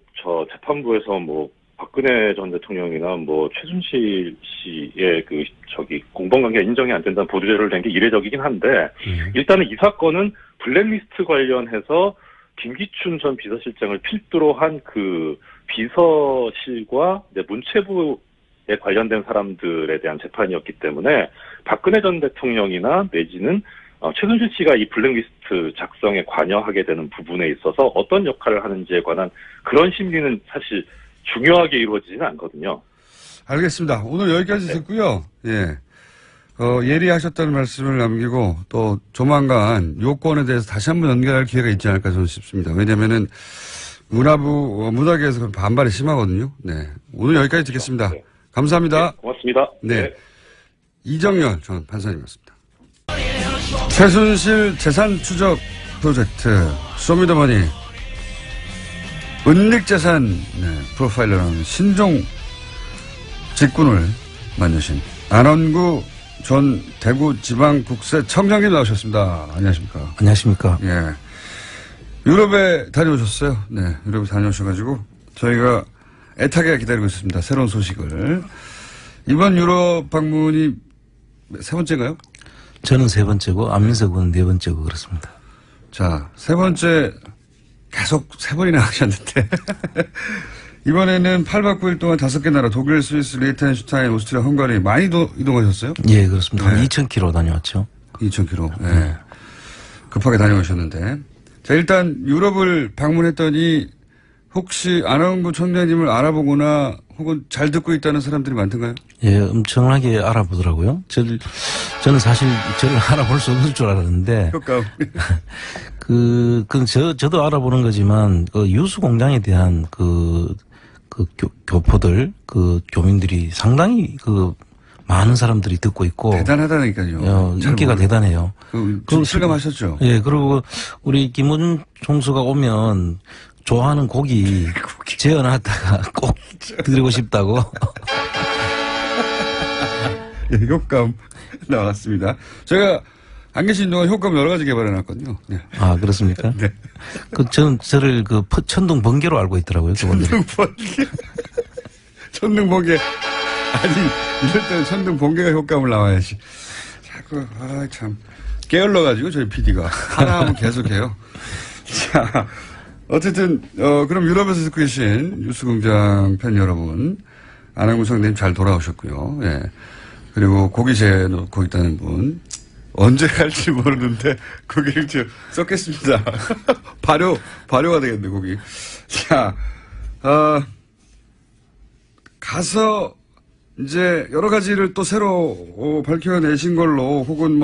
재판부에서 박근혜 전 대통령이나 최순실 씨의 공범관계가 인정이 안 된다는 보도자료를 낸 게 이례적이긴 한데 일단은 이 사건은 블랙리스트 관련해서 김기춘 전 비서실장을 필두로 한 그 비서실과 이제 문체부에 관련된 사람들에 대한 재판이었기 때문에 박근혜 전 대통령이나 내지는 최순실 씨가 이 블랙리스트 작성에 관여하게 되는 부분에 있어서 어떤 역할을 하는지에 관한 그런 심리는 사실 중요하게 이루어지지는 않거든요. 알겠습니다. 오늘 여기까지 듣고요. 예. 예리하셨다는 말씀을 남기고 또 조만간 요건에 대해서 다시 한번 연결할 기회가 있지 않을까 저는 싶습니다. 왜냐면은 문화계에서 반발이 심하거든요. 네. 오늘 여기까지 듣겠습니다. 네. 감사합니다. 네, 고맙습니다. 네. 네. 이정열 전 판사님이었습니다. 최순실 재산 추적 프로젝트 쇼미더머니 은닉재산 프로파일러라는 신종 직군을 만드신 안원구 전 대구지방국세청장님 나오셨습니다. 안녕하십니까. 안녕하십니까. 예. 유럽에 다녀오셨어요. 네. 유럽에 다녀오셔가지고 저희가 애타게 기다리고 있습니다. 새로운 소식을. 이번 유럽 방문이 세 번째인가요? 저는 세 번째고 안민석 군은 네 번째고 그렇습니다. 자, 세 번째 계속 세 번이나 하셨는데 이번에는 8박 9일 동안 5개 나라 독일, 스위스, 리echtenstein, 오스트리아, 헝가리 많이 이동하셨어요? 예, 그렇습니다. 한 네. 2,000km 다녀왔죠. 2,000km. 네. 급하게 다녀오셨는데. 자, 일단 유럽을 방문했더니 혹시 안원구 총장님을 알아보거나 혹은 잘 듣고 있다는 사람들이 많던가요? 예, 엄청나게 알아보더라고요. 저는 사실 저를 알아볼 수 없을 줄 알았는데. 효과. 저도 알아보는 거지만, 유수 공장에 대한 교포들, 교민들이 상당히 많은 사람들이 듣고 있고. 대단하다니까요. 인기가 대단해요. 실감하셨죠? 예, 그리고 우리 김은 총수가 오면 좋아하는 고기 재어놨다가 꼭 드리고 싶다고. 예, 효과음 나왔습니다. 제가 안 계신 동안 효과음 여러 가지 개발해놨거든요. 네. 아, 그렇습니까? 네. 저를 천둥 번개로 알고 있더라고요, 그분들이. 천둥 번개. 아니, 이럴 때는 천둥 번개가 효과음을 나와야지. 자꾸, 참. 게을러가지고, 저희 PD가. 하나 하면 계속해요. 자, 어쨌든, 그럼 유럽에서 듣고 계신 뉴스공장 팬 여러분, 안원구 총장님 잘 돌아오셨고요. 예. 그리고 고기 재놓고 있다는 분, 언제 갈지 모르는데, 고기를 좀 썩겠습니다. 발효가 되겠네, 고기. 자, 가서, 이제 여러 가지를 또 새로 밝혀내신 걸로 혹은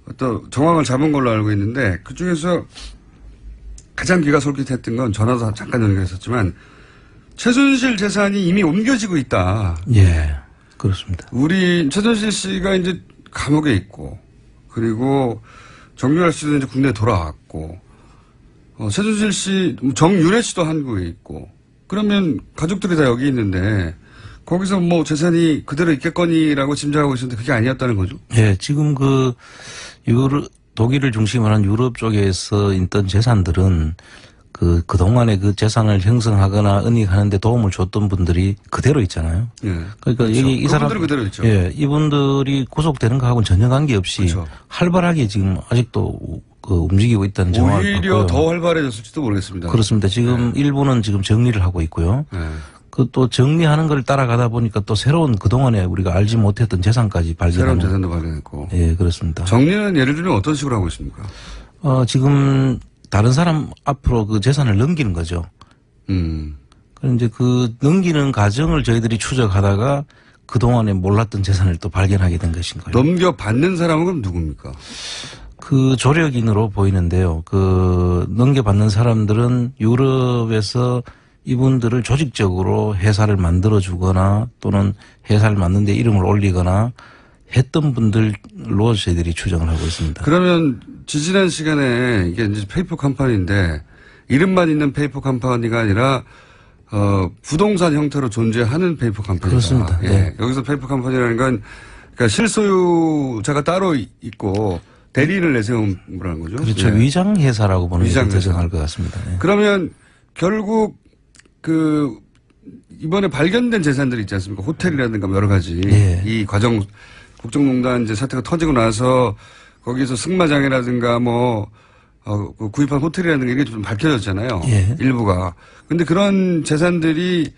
어떤 정황을 잡은 걸로 알고 있는데 그 중에서 가장 귀가 솔깃했던 건 전화도 잠깐 연결했었지만 최순실 재산이 이미 옮겨지고 있다. 예, 그렇습니다. 우리 최순실 씨가 이제 감옥에 있고 그리고 정유라 씨도 이제 군대에 돌아왔고 최순실 씨, 정유래 씨도 한국에 있고 그러면 가족들이 다 여기 있는데 거기서 재산이 그대로 있겠거니라고 짐작하고 있었는데 그게 아니었다는 거죠? 예, 지금 독일을 중심으로 한 유럽 쪽에서 있던 재산들은 그동안에 그 재산을 형성하거나 은닉하는데 도움을 줬던 분들이 그대로 있잖아요. 예. 그러니까 그렇죠. 여기 이 사람. 그분들은 그대로 있죠. 예, 이분들이 구속되는 거하고는 전혀 관계없이 그렇죠. 활발하게 지금 아직도 움직이고 있다는 정황을 오히려 봤고요. 더 활발해졌을지도 모르겠습니다. 그렇습니다. 지금 일부는 지금 정리를 하고 있고요. 또 정리하는 걸 따라가다 보니까 또 새로운 그동안에 우리가 알지 못했던 재산까지 발견하는. 새로운 재산도 발견했고. 예, 그렇습니다. 정리는 예를 들면 어떤 식으로 하고 있습니까? 지금 다른 사람 앞으로 그 재산을 넘기는 거죠. 그럼 이제 넘기는 과정을 저희들이 추적하다가 그동안에 몰랐던 재산을 또 발견하게 된 것인 거예요. 넘겨받는 사람은 그럼 누굽니까? 조력인으로 보이는데요. 넘겨받는 사람들은 유럽에서 이분들을 조직적으로 회사를 만들어주거나 또는 회사를 만드는 데 이름을 올리거나 했던 분들로 저희들이 추정을 하고 있습니다. 그러면 지지난 시간에 이게 이제 페이퍼 컴퍼니인데 이름만 있는 페이퍼 컴퍼니가 아니라 부동산 형태로 존재하는 페이퍼 컴퍼니다. 그렇습니다. 예. 네. 여기서 페이퍼 컴퍼니라는 건 그러니까 실소유자가 따로 있고 대리인을 내세운 거라는 거죠. 그렇죠. 예. 위장회사라고 보는 게 더 정할 것 같습니다. 예. 그러면 결국 이번에 발견된 재산들이 있지 않습니까? 호텔이라든가 여러 가지. 예. 이 국정농단 이제 사태가 터지고 나서 거기서 승마장이라든가 그 구입한 호텔이라는 게 좀 밝혀졌잖아요. 예. 일부가. 근데 그런 재산들이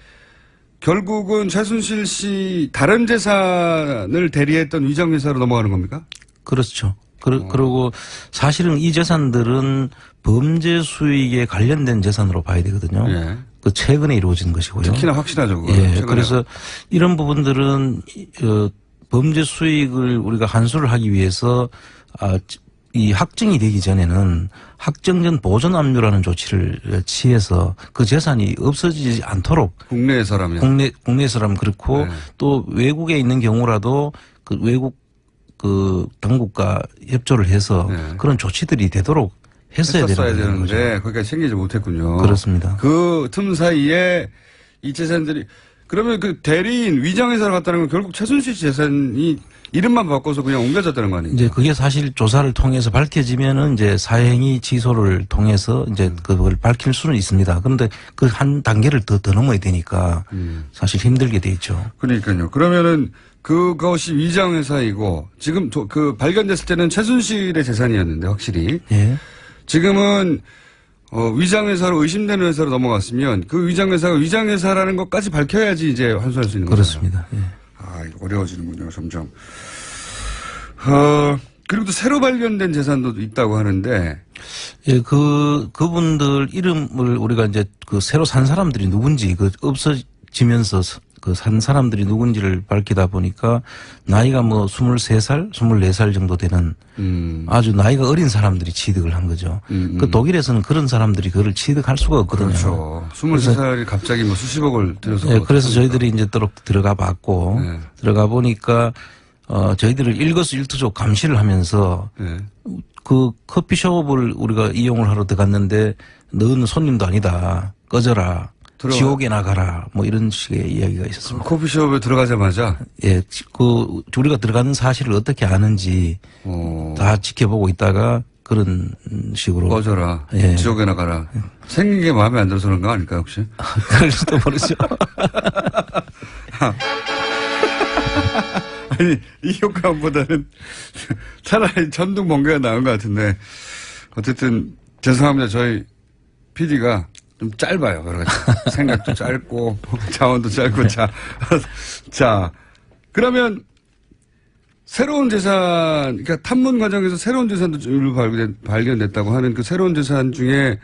결국은 최순실 씨 다른 재산을 대리했던 위장회사로 넘어가는 겁니까? 그렇죠. 그리고 사실은 이 재산들은 범죄 수익에 관련된 재산으로 봐야 되거든요. 예. 그 최근에 이루어진 것이고요. 특히나 확실하죠. 그거. 예. 최근에. 그래서 이런 부분들은 범죄 수익을 우리가 환수를 하기 위해서 이 확정이 되기 전에는 확정된 보존 압류라는 조치를 취해서 그 재산이 없어지지 않도록 국내에서라면 국내에서라면 그렇고 네. 또 외국에 있는 경우라도 그 외국 그 당국과 협조를 해서 네. 그런 조치들이 되도록 했어야 되는 거죠. 되는데 거기까지 챙기지 못했군요. 그렇습니다. 그 틈 사이에 이 재산들이 그러면 그 대리인 위장회사를 갔다는 건 결국 최순실 씨 재산이 이름만 바꿔서 그냥 옮겨졌다는 거 아니에요? 이제 그게 사실 조사를 통해서 밝혀지면은 이제 사행위 취소를 통해서 이제 그걸 밝힐 수는 있습니다. 그런데 그 한 단계를 더 넘어야 되니까 사실 힘들게 돼 있죠. 그러니까요. 그러면은 그것이 위장회사이고 지금 그 발견됐을 때는 최순실의 재산이었는데 확실히. 예. 지금은 위장회사로 의심되는 회사로 넘어갔으면 그 위장회사가 위장회사라는 것까지 밝혀야지 이제 환수할 수 있는 거죠. 그렇습니다. 예. 이거 어려워지는군요, 점점. 그리고 또 새로 발견된 재산도 있다고 하는데. 예, 그분들 이름을 우리가 이제 그 새로 산 사람들이 누군지 없어지면서 그 산 사람들이 누군지를 밝히다 보니까 나이가 뭐 23살, 24살 정도 되는 아주 나이가 어린 사람들이 취득을 한 거죠. 그 독일에서는 그런 사람들이 그걸 취득할 수가 없거든요. 그렇죠. 23살이 갑자기 뭐 수십억을 들여서. 네, 그래서 저희들이 이제 또 들어가 봤고 네. 들어가 보니까 저희들을 일거수일투족 감시를 하면서 네. 그 커피숍을 우리가 이용을 하러 들어갔는데 너는 손님도 아니다. 꺼져라. 지옥에 나가라. 뭐 이런 식의 이야기가 있었습니다. 그 커피숍에 들어가자마자. 예, 우리가 들어가는 사실을 어떻게 아는지 다 지켜보고 있다가 그런 식으로. 꺼져라. 예. 지옥에 나가라. 생긴 게 마음에 안 들어서 그런 거 아닐까요, 혹시? 그럴지도 모르죠. 아니, 이 효과보다는 차라리 전동 번개가 나은 것 같은데. 어쨌든, 죄송합니다. 저희 PD가 좀 짧아요. 여러 가지. 생각도 짧고, 자원도 짧고, 자. 그러면, 새로운 재산, 그러니까 탐문 과정에서 새로운 재산도 일부 발견됐다고 하는 그 새로운 재산 중에,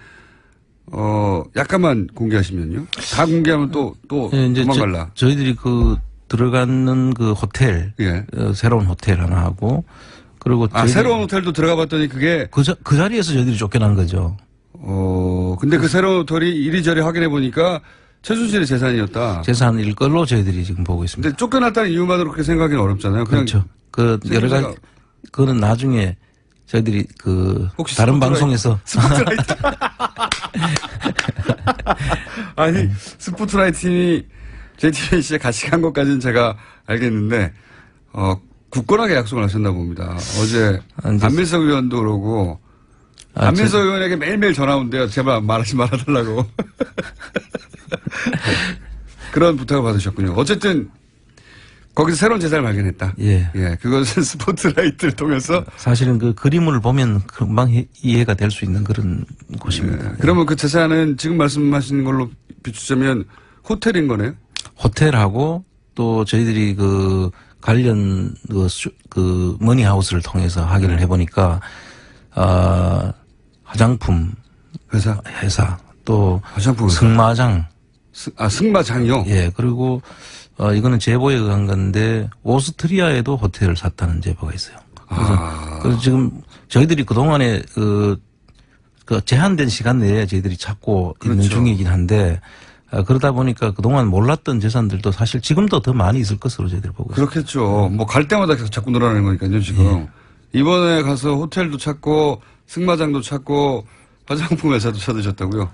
약간만 공개하시면요. 다 공개하면 또 예, 도망갈라. 저희들이 들어가는 그 호텔, 예. 새로운 호텔 하나 하고, 그리고. 새로운 호텔도 들어가 봤더니 그게. 그 자리에서 저희들이 쫓겨난 거죠. 근데 그 새로운 호텔이 이리저리 확인해 보니까 최순실의 재산이었다. 재산일 걸로 저희들이 지금 보고 있습니다. 근데 쫓겨났다는 이유만으로 그렇게 생각하기는 어렵잖아요. 그냥 그렇죠. 여러 가지, 그거는 나중에 저희들이 혹시 다른 스포트라이트, 방송에서. 스포트라이트. 아니, 스포트라이트 팀이 JTBC에 같이 간 것까지는 제가 알겠는데, 굳건하게 약속을 하셨나 봅니다. 어제 안민석 의원도 그러고, 안민석 의원에게 매일매일 전화 온대요. 제발 말하지 말아달라고. 그런 부탁을 받으셨군요. 어쨌든 거기서 새로운 재산을 발견했다. 예. 예. 그것은 스포트라이트를 통해서. 사실은 그 그림을 보면 금방 이해가 될 수 있는 그런 곳입니다. 예. 그러면 그 재산은 지금 말씀하신 걸로 비추자면 호텔인 거네요? 호텔하고 또 저희들이 관련 머니하우스를 통해서 확인을 해보니까, 화장품 회사 또 화장품 회사. 승마장. 승마장이요? 예. 그리고 이거는 제보에 의한 건데 오스트리아에도 호텔을 샀다는 제보가 있어요. 그래서 지금 저희들이 그동안에 제한된 시간 내에 저희들이 찾고 그렇죠. 있는 중이긴 한데 그러다 보니까 그동안 몰랐던 재산들도 사실 지금도 더 많이 있을 것으로 저희들이 보고 있습니다. 그렇겠죠. 뭐 갈 때마다 계속 자꾸 늘어나는 거니까요, 지금. 예. 이번에 가서 호텔도 찾고 승마장도 찾고 화장품 회사도 찾으셨다고요?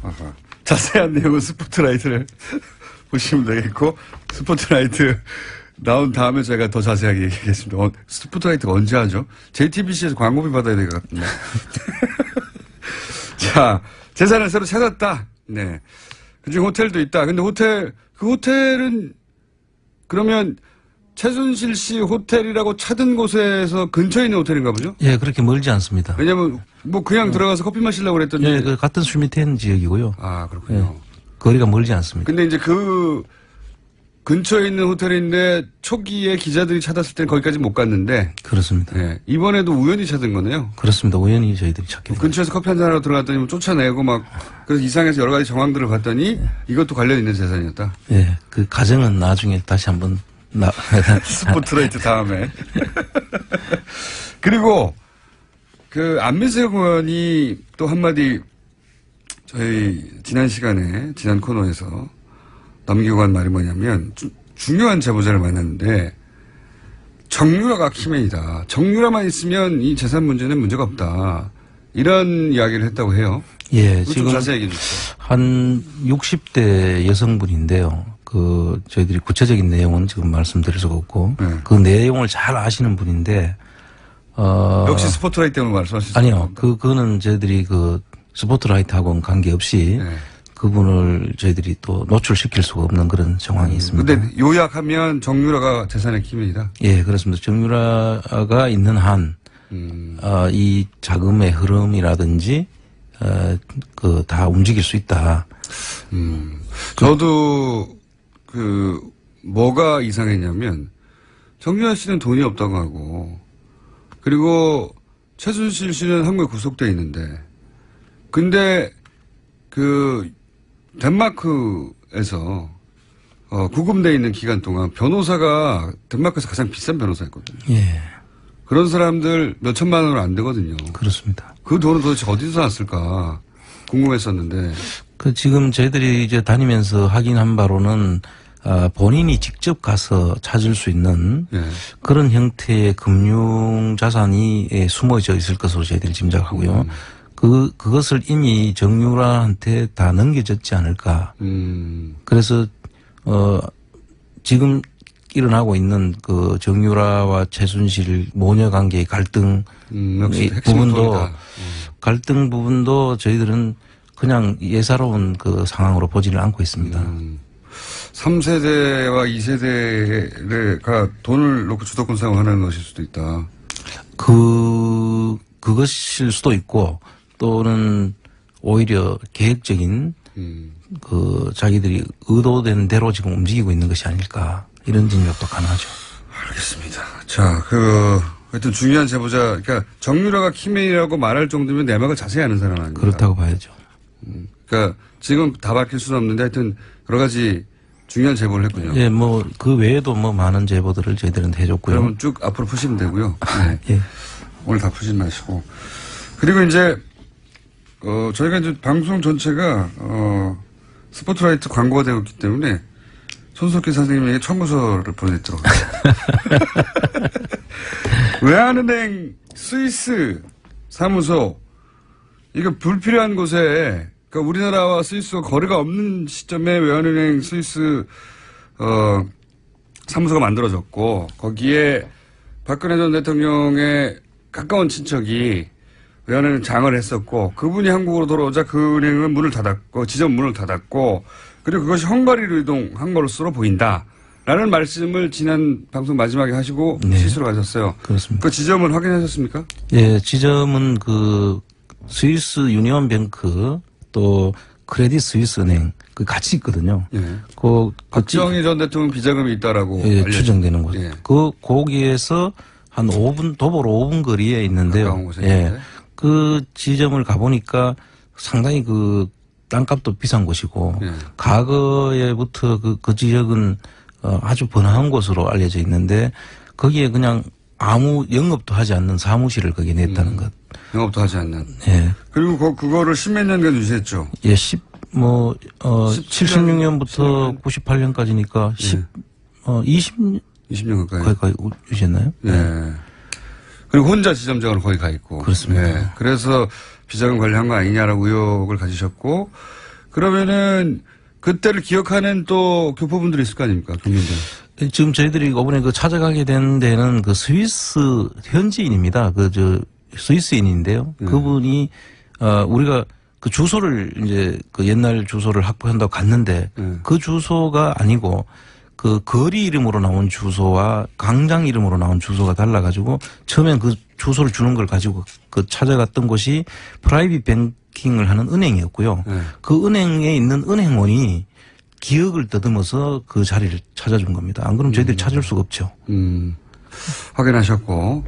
아하. 자세한 내용은 스포트라이트를 보시면 되겠고, 스포트라이트 나온 다음에 제가 더 자세하게 얘기하겠습니다. 스포트라이트가 언제 하죠? JTBC에서 광고비 받아야 될 것 같은데. 자, 재산을 새로 찾았다. 네. 그중에 호텔도 있다. 근데 그 호텔은 그러면 최순실 씨 호텔이라고 찾은 곳에서 근처에 있는 호텔인가 보죠? 예, 그렇게 멀지 않습니다. 왜냐면 뭐 그냥 들어가서 커피 마시려고 그랬더니. 예, 그 같은 술 밑에 있는 지역이고요. 아, 그렇군요. 예, 거리가 멀지 않습니다. 근데 이제 그 근처에 있는 호텔인데 초기에 기자들이 찾았을 때는 거기까지 못 갔는데. 그렇습니다. 예, 이번에도 우연히 찾은 거네요. 그렇습니다. 우연히 저희들이 찾게 됐습니다. 근처에서 커피 한잔하러 들어갔더니 뭐 쫓아내고 막 그래서 이상해서 여러 가지 정황들을 봤더니 이것도 관련 있는 재산이었다. 예, 그 가정은 나중에 다시 한번 스포트라이트 다음에. 그리고 그 안민석 의원이 또 한마디 저희 지난 시간에 지난 코너에서 넘기고 간 말이 뭐냐면 중요한 제보자를 만났는데 정유라가 키맨이다. 정유라만 있으면 이 재산 문제는 문제가 없다. 이런 이야기를 했다고 해요. 예, 지금 자세히 얘기해 주세요. 한 60대 여성분인데요. 그 저희들이 구체적인 내용은 지금 말씀드릴 수가 없고 그 내용을 잘 아시는 분인데 역시 스포트라이트 때문에 말씀하셨죠? 아니요. 그거는 저희들이 그 스포트라이트하고는 관계없이 그분을 저희들이 또 노출시킬 수가 없는 그런 정황이 있습니다. 근데 요약하면 정유라가 재산의 키맨이다? 예, 그렇습니다. 정유라가 있는 한 이 자금의 흐름이라든지 그 다 움직일 수 있다. 저도 그 뭐가 이상했냐면 정유라 씨는 돈이 없다고 하고 그리고 최순실 씨는 한국에 구속돼 있는데 근데 그 덴마크에서 구금돼 있는 기간 동안 변호사가 덴마크에서 가장 비싼 변호사였거든요. 예. 그런 사람들 몇 천만 원은 안 되거든요. 그렇습니다. 그 돈은 도대체 어디서 났을까 궁금했었는데. 그 지금 저희들이 이제 다니면서 확인한 바로는 본인이 직접 가서 찾을 수 있는 그런 형태의 금융 자산이 숨어져 있을 것으로 저희들이 짐작하고요. 그것을 이미 정유라한테 다 넘겨졌지 않을까. 그래서 지금 일어나고 있는 그 정유라와 최순실 모녀 관계의 갈등 부분도 갈등 부분도 저희들은 그냥 예사로운 그 상황으로 보지를 않고 있습니다. 3세대와 2세대가 돈을 놓고 주도권 사용하는 것일 수도 있다. 그것일 수도 있고 또는 오히려 계획적인 그 자기들이 의도된 대로 지금 움직이고 있는 것이 아닐까 이런 진역도 가능하죠. 알겠습니다. 자, 하여튼 중요한 제보자, 그러니까 정유라가 키맨이라고 말할 정도면 내막을 자세히 아는 사람 아닙니까? 그렇다고 봐야죠. 그러니까 지금 다 밝힐 수는 없는데 하여튼 여러 가지 중요한 제보를 했군요. 예, 뭐 그 외에도 뭐 많은 제보들을 저희들은 해줬고요. 그러면 쭉 앞으로 푸시면 되고요. 네. 예. 오늘 다 푸지 마시고. 그리고 이제 저희가 이제 방송 전체가 스포트라이트 광고가 되고 있기 때문에 손석희 선생님에게 청구서를 보내드리도록 하겠습니다. 외환은행 스위스 사무소 이거 불필요한 곳에 그러니까 우리나라와 스위스가 거리가 없는 시점에 외환은행 스위스 사무소가 만들어졌고 거기에 박근혜 전 대통령의 가까운 친척이 외환은행 장을 했었고 그분이 한국으로 돌아오자 그 은행은 문을 닫았고 지점 문을 닫았고 그리고 그것이 헝가리로 이동한 것으로 보인다라는 말씀을 지난 방송 마지막에 하시고 시스로 가셨어요. 그렇습니다. 그 지점은 확인하셨습니까? 예, 지점은 그 스위스 유니온뱅크 또 크레딧 스위스 은행 그 같이 있거든요. 예. 박정희 전 대통령 비자금이 있다라고 예, 추정되는 곳. 예. 거기에서 한 5분 도보로 5분 거리에 있는데요. 예. 그 지점을 가보니까 상당히 그 땅값도 비싼 곳이고 과거에부터 그 지역은 아주 번화한 곳으로 알려져 있는데 거기에 그냥 아무 영업도 하지 않는 사무실을 거기에 냈다는 것. 영업도 하지 않는. 예. 그리고 그거를 10몇 년간 유지했죠. 예, 76년부터 98년까지니까 20년 가까이. 거기 유지했나요? 예. 그리고 혼자 지점장으로 거기 가 있고. 그렇습니다. 예. 그래서 비자금 관리한 거 아니냐라고 의혹을 가지셨고, 그러면은 그때를 기억하는 또 교포분들이 있을 거 아닙니까? 국민들. 지금 저희들이 이번에 찾아가게 된 데는 그 스위스 현지인입니다. 스위스인인데요. 그분이, 우리가 그 주소를 이제 그 옛날 주소를 확보한다고 갔는데 그 주소가 아니고 그 거리 이름으로 나온 주소와 광장 이름으로 나온 주소가 달라가지고 처음엔 그 주소를 주는 걸 가지고 그 찾아갔던 곳이 프라이빗 뱅킹을 하는 은행이었고요. 네. 그 은행에 있는 은행원이 기억을 더듬어서 그 자리를 찾아준 겁니다. 안 그러면 저희들이 찾을 수가 없죠. 확인하셨고.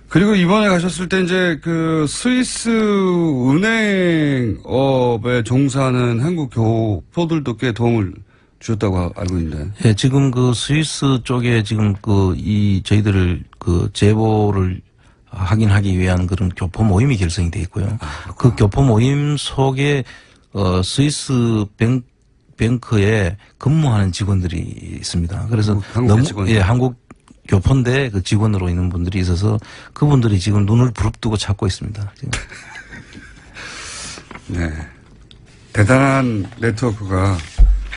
그리고 이번에 가셨을 때 이제 그 스위스 은행업에 종사하는 한국 교포들도 꽤 도움을 주셨다고 알고 있는데. 예, 지금 그 스위스 쪽에 지금 저희들을 제보를 확인하기 위한 그런 교포 모임이 결성이 돼 있고요. 그 교포 모임 속에 스위스 뱅크에 근무하는 직원들이 있습니다. 그래서 한국 직원. 예, 한국 교포인데 그 직원으로 있는 분들이 있어서 그분들이 지금 눈을 부릅뜨고 찾고 있습니다. 지금. 네. 대단한 네트워크가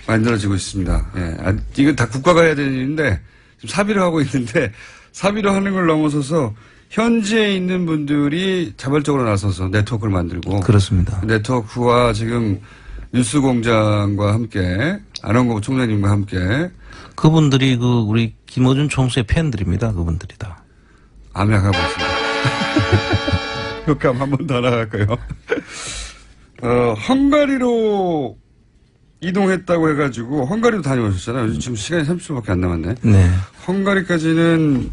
만들어지고 있습니다. 예. 이건 다 국가가 해야 되는 일인데 지금 사비로 하고 있는데 사비로 하는 걸 넘어서서 현지에 있는 분들이 자발적으로 나서서 네트워크를 만들고. 그렇습니다. 네트워크와 지금 뉴스공장과 함께 안원구 총장님과 함께 그분들이 우리 김어준 총수의 팬들입니다. 그분들이 다. 암약하고 있습니다. 효과음 한 번 더 나갈까요? 헝가리로 이동했다고 해가지고 헝가리도 다녀오셨잖아요. 지금 시간이 30분밖에 안 남았네. 네. 헝가리까지는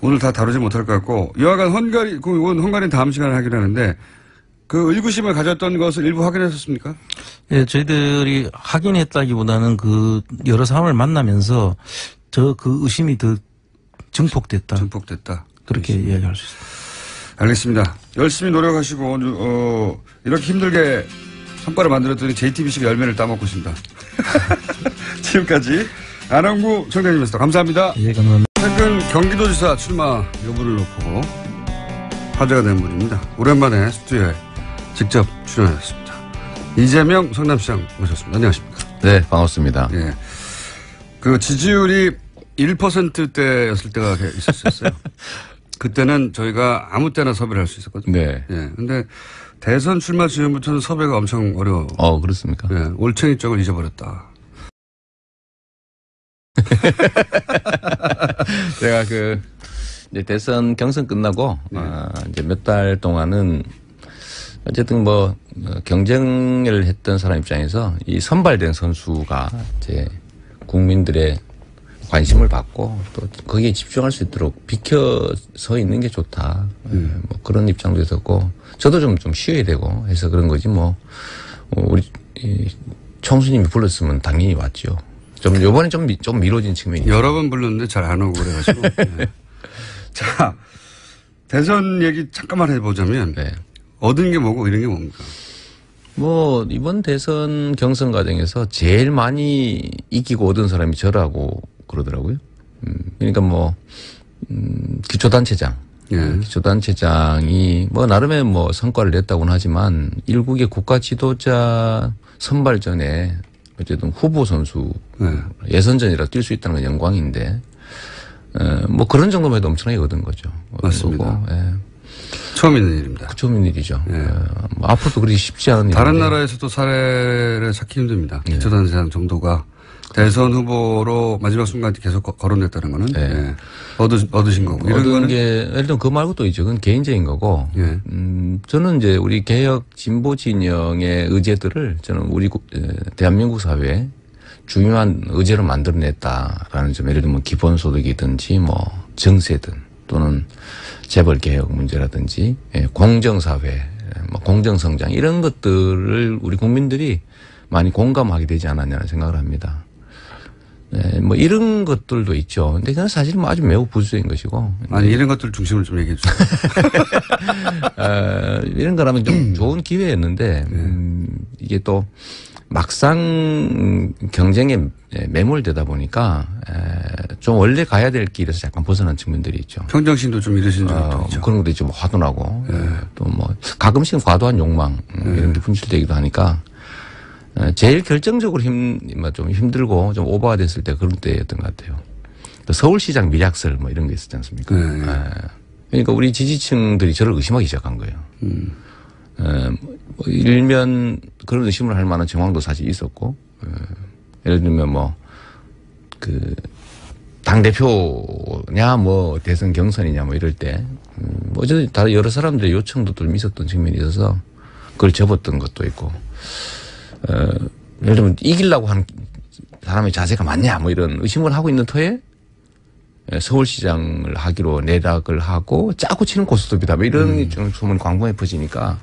오늘 다 다루지 못할 것 같고 여하간 헝가리는 다음 시간에 하기로 하는데 그 의구심을 가졌던 것을 일부 확인하셨습니까? 예, 저희들이 확인했다기보다는 여러 사람을 만나면서 그 의심이 더 증폭됐다. 그렇게 이야기할 수 있습니다. 알겠습니다. 열심히 노력하시고 이렇게 힘들게 성과를 만들었더니 JTBC가 열매를 따먹고 있습니다. 지금까지 안원구 총장님이었습니다. 감사합니다. 예, 감사합니다. 최근 경기도지사 출마 여부를 놓고 화제가 된 분입니다. 오랜만에 스튜디오에 직접 출연하셨습니다. 이재명 성남시장 모셨습니다. 안녕하십니까? 네, 반갑습니다. 예. 그 지지율이 1%대였을 때가 있었어요. 그때는 저희가 아무 때나 섭외를 할 수 있었거든요. 네. 예. 근데 대선 출마 지금부터는 섭외가 엄청 어려워. 그렇습니까? 예. 올챙이 쪽을 잊어버렸다. 제가 이제 대선 경선 끝나고, 네. 이제 몇 달 동안은 어쨌든 경쟁을 했던 사람 입장에서 이 선발된 선수가 이제 국민들의 관심을 받고 또 거기에 집중할 수 있도록 비켜서 있는 게 좋다. 그런 입장도 있었고, 저도 좀 쉬어야 되고 해서 그런 거지 우리 총수님이 불렀으면 당연히 왔죠. 요번에 좀 미뤄진 측면이 있어요. 여러 번 불렀는데 잘 안 오고 그래가지고. 네. 자, 대선 얘기 잠깐만 해보자면. 네. 얻은 게 뭐고 이런 게 뭡니까? 이번 대선 경선 과정에서 제일 많이 이기고 얻은 사람이 저라고 그러더라고요. 그러니까 기초단체장. 예. 기초단체장이 나름의 성과를 냈다고는 하지만 일국의 국가 지도자 선발전에 어쨌든 후보 선수 예선전이라 뛸 수 있다는 건 영광인데, 그런 정도만 해도 엄청나게 얻은 거죠. 맞습니다. 예. 처음 있는 일입니다. 처음 있는 일이죠. 예. 앞으로도 그렇게 쉽지 않은 일인데. 다른 나라에서도 사례를 찾기 힘듭니다. 예. 기초단체장 정도가 대선 후보로 마지막 순간 계속 거론됐다는 거는 예. 예. 얻으신 거고. 이런 얻은 거는 게 예를 들면 그 말고 또 있죠. 그건 개인적인 거고. 예. 저는 이제 우리 개혁 진보 진영의 의제들을 저는 우리 대한민국 사회에 중요한 의제로 만들어냈다라는 점, 예를 들면 기본소득이든지 정세든 또는 재벌 개혁 문제라든지 공정사회, 공정성장 이런 것들을 우리 국민들이 많이 공감하게 되지 않았냐는 생각을 합니다. 네, 이런 것들도 있죠. 근데 그건 사실 아주 매우 부수적인 것이고. 아니, 이런 것들 중심을 좀 얘기해 주세요. 이런 거라면 좀 좋은 기회였는데, 이게 또 막상 경쟁에 매몰되다 보니까, 좀 원래 가야 될 길에서 약간 벗어난 측면들이 있죠. 평정심도 좀 잃으신 적도 있죠. 그런 것도 좀 화도 나고, 또 가끔씩은 과도한 욕망, 이런 게 분출되기도 하니까, 제일 결정적으로 좀 힘들고 좀 오버가 됐을 때 그런 때였던 것 같아요. 서울시장 미략설 이런 게 있었지 않습니까? 그러니까 우리 지지층들이 저를 의심하기 시작한 거예요. 일면 그런 의심을 할 만한 정황도 사실 있었고, 예를 들면 당대표냐, 뭐, 대선 경선이냐, 뭐, 이럴 때, 어쨌든 다 여러 사람들의 요청도 좀 있었던 측면이 있어서 그걸 접었던 것도 있고, 예를 들면 이기려고 하는 사람의 자세가 맞냐, 뭐 이런 의심을 하고 있는 터에 서울시장을 하기로 내락을 하고 짜고 치는 고스톱이다, 뭐 이런 좀 소문이 광범위에 퍼지니까.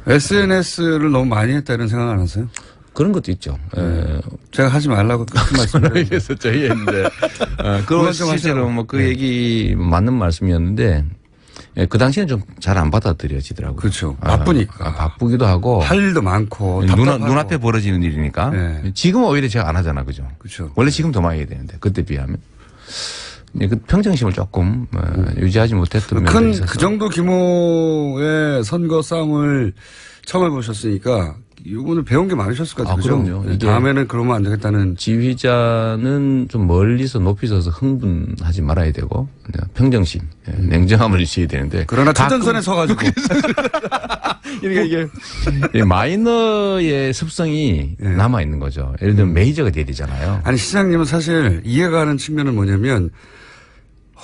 SNS를 너무 많이 했다 이런 생각 안 하세요? 그런 것도 있죠. 제가 하지 말라고 말씀드렸죠. 예, 이제. 그건 실제로 뭐 그 얘기 맞는 말씀이었는데, 그 당시에는 좀 잘 안 받아들여지더라고요. 그렇죠. 바쁘니까. 바쁘기도 하고. 할 일도 많고. 눈앞에 벌어지는 일이니까. 네. 지금은 오히려 제가 안 하잖아. 그죠? 그렇죠. 원래 지금 더 많이 해야 되는데, 그때 비하면. 그 평정심을 조금 유지하지 못했던 면이 있어서. 그 정도 규모의 선거 싸움을 처음 해보셨으니까 이거는 배운 게 많으셨을 것 같아요. 그럼요. 다음에는 그러면 안 되겠다는. 지휘자는 좀 멀리서 높이 서서 흥분하지 말아야 되고 평정심, 냉정함을 유지해야 되는데. 그러나 최전선에 서가지고. 이게 마이너의 습성이 남아 있는 거죠. 예를 들면 메이저가 돼야 되잖아요. 아니 시장님은 사실 이해가 가는 측면은 뭐냐면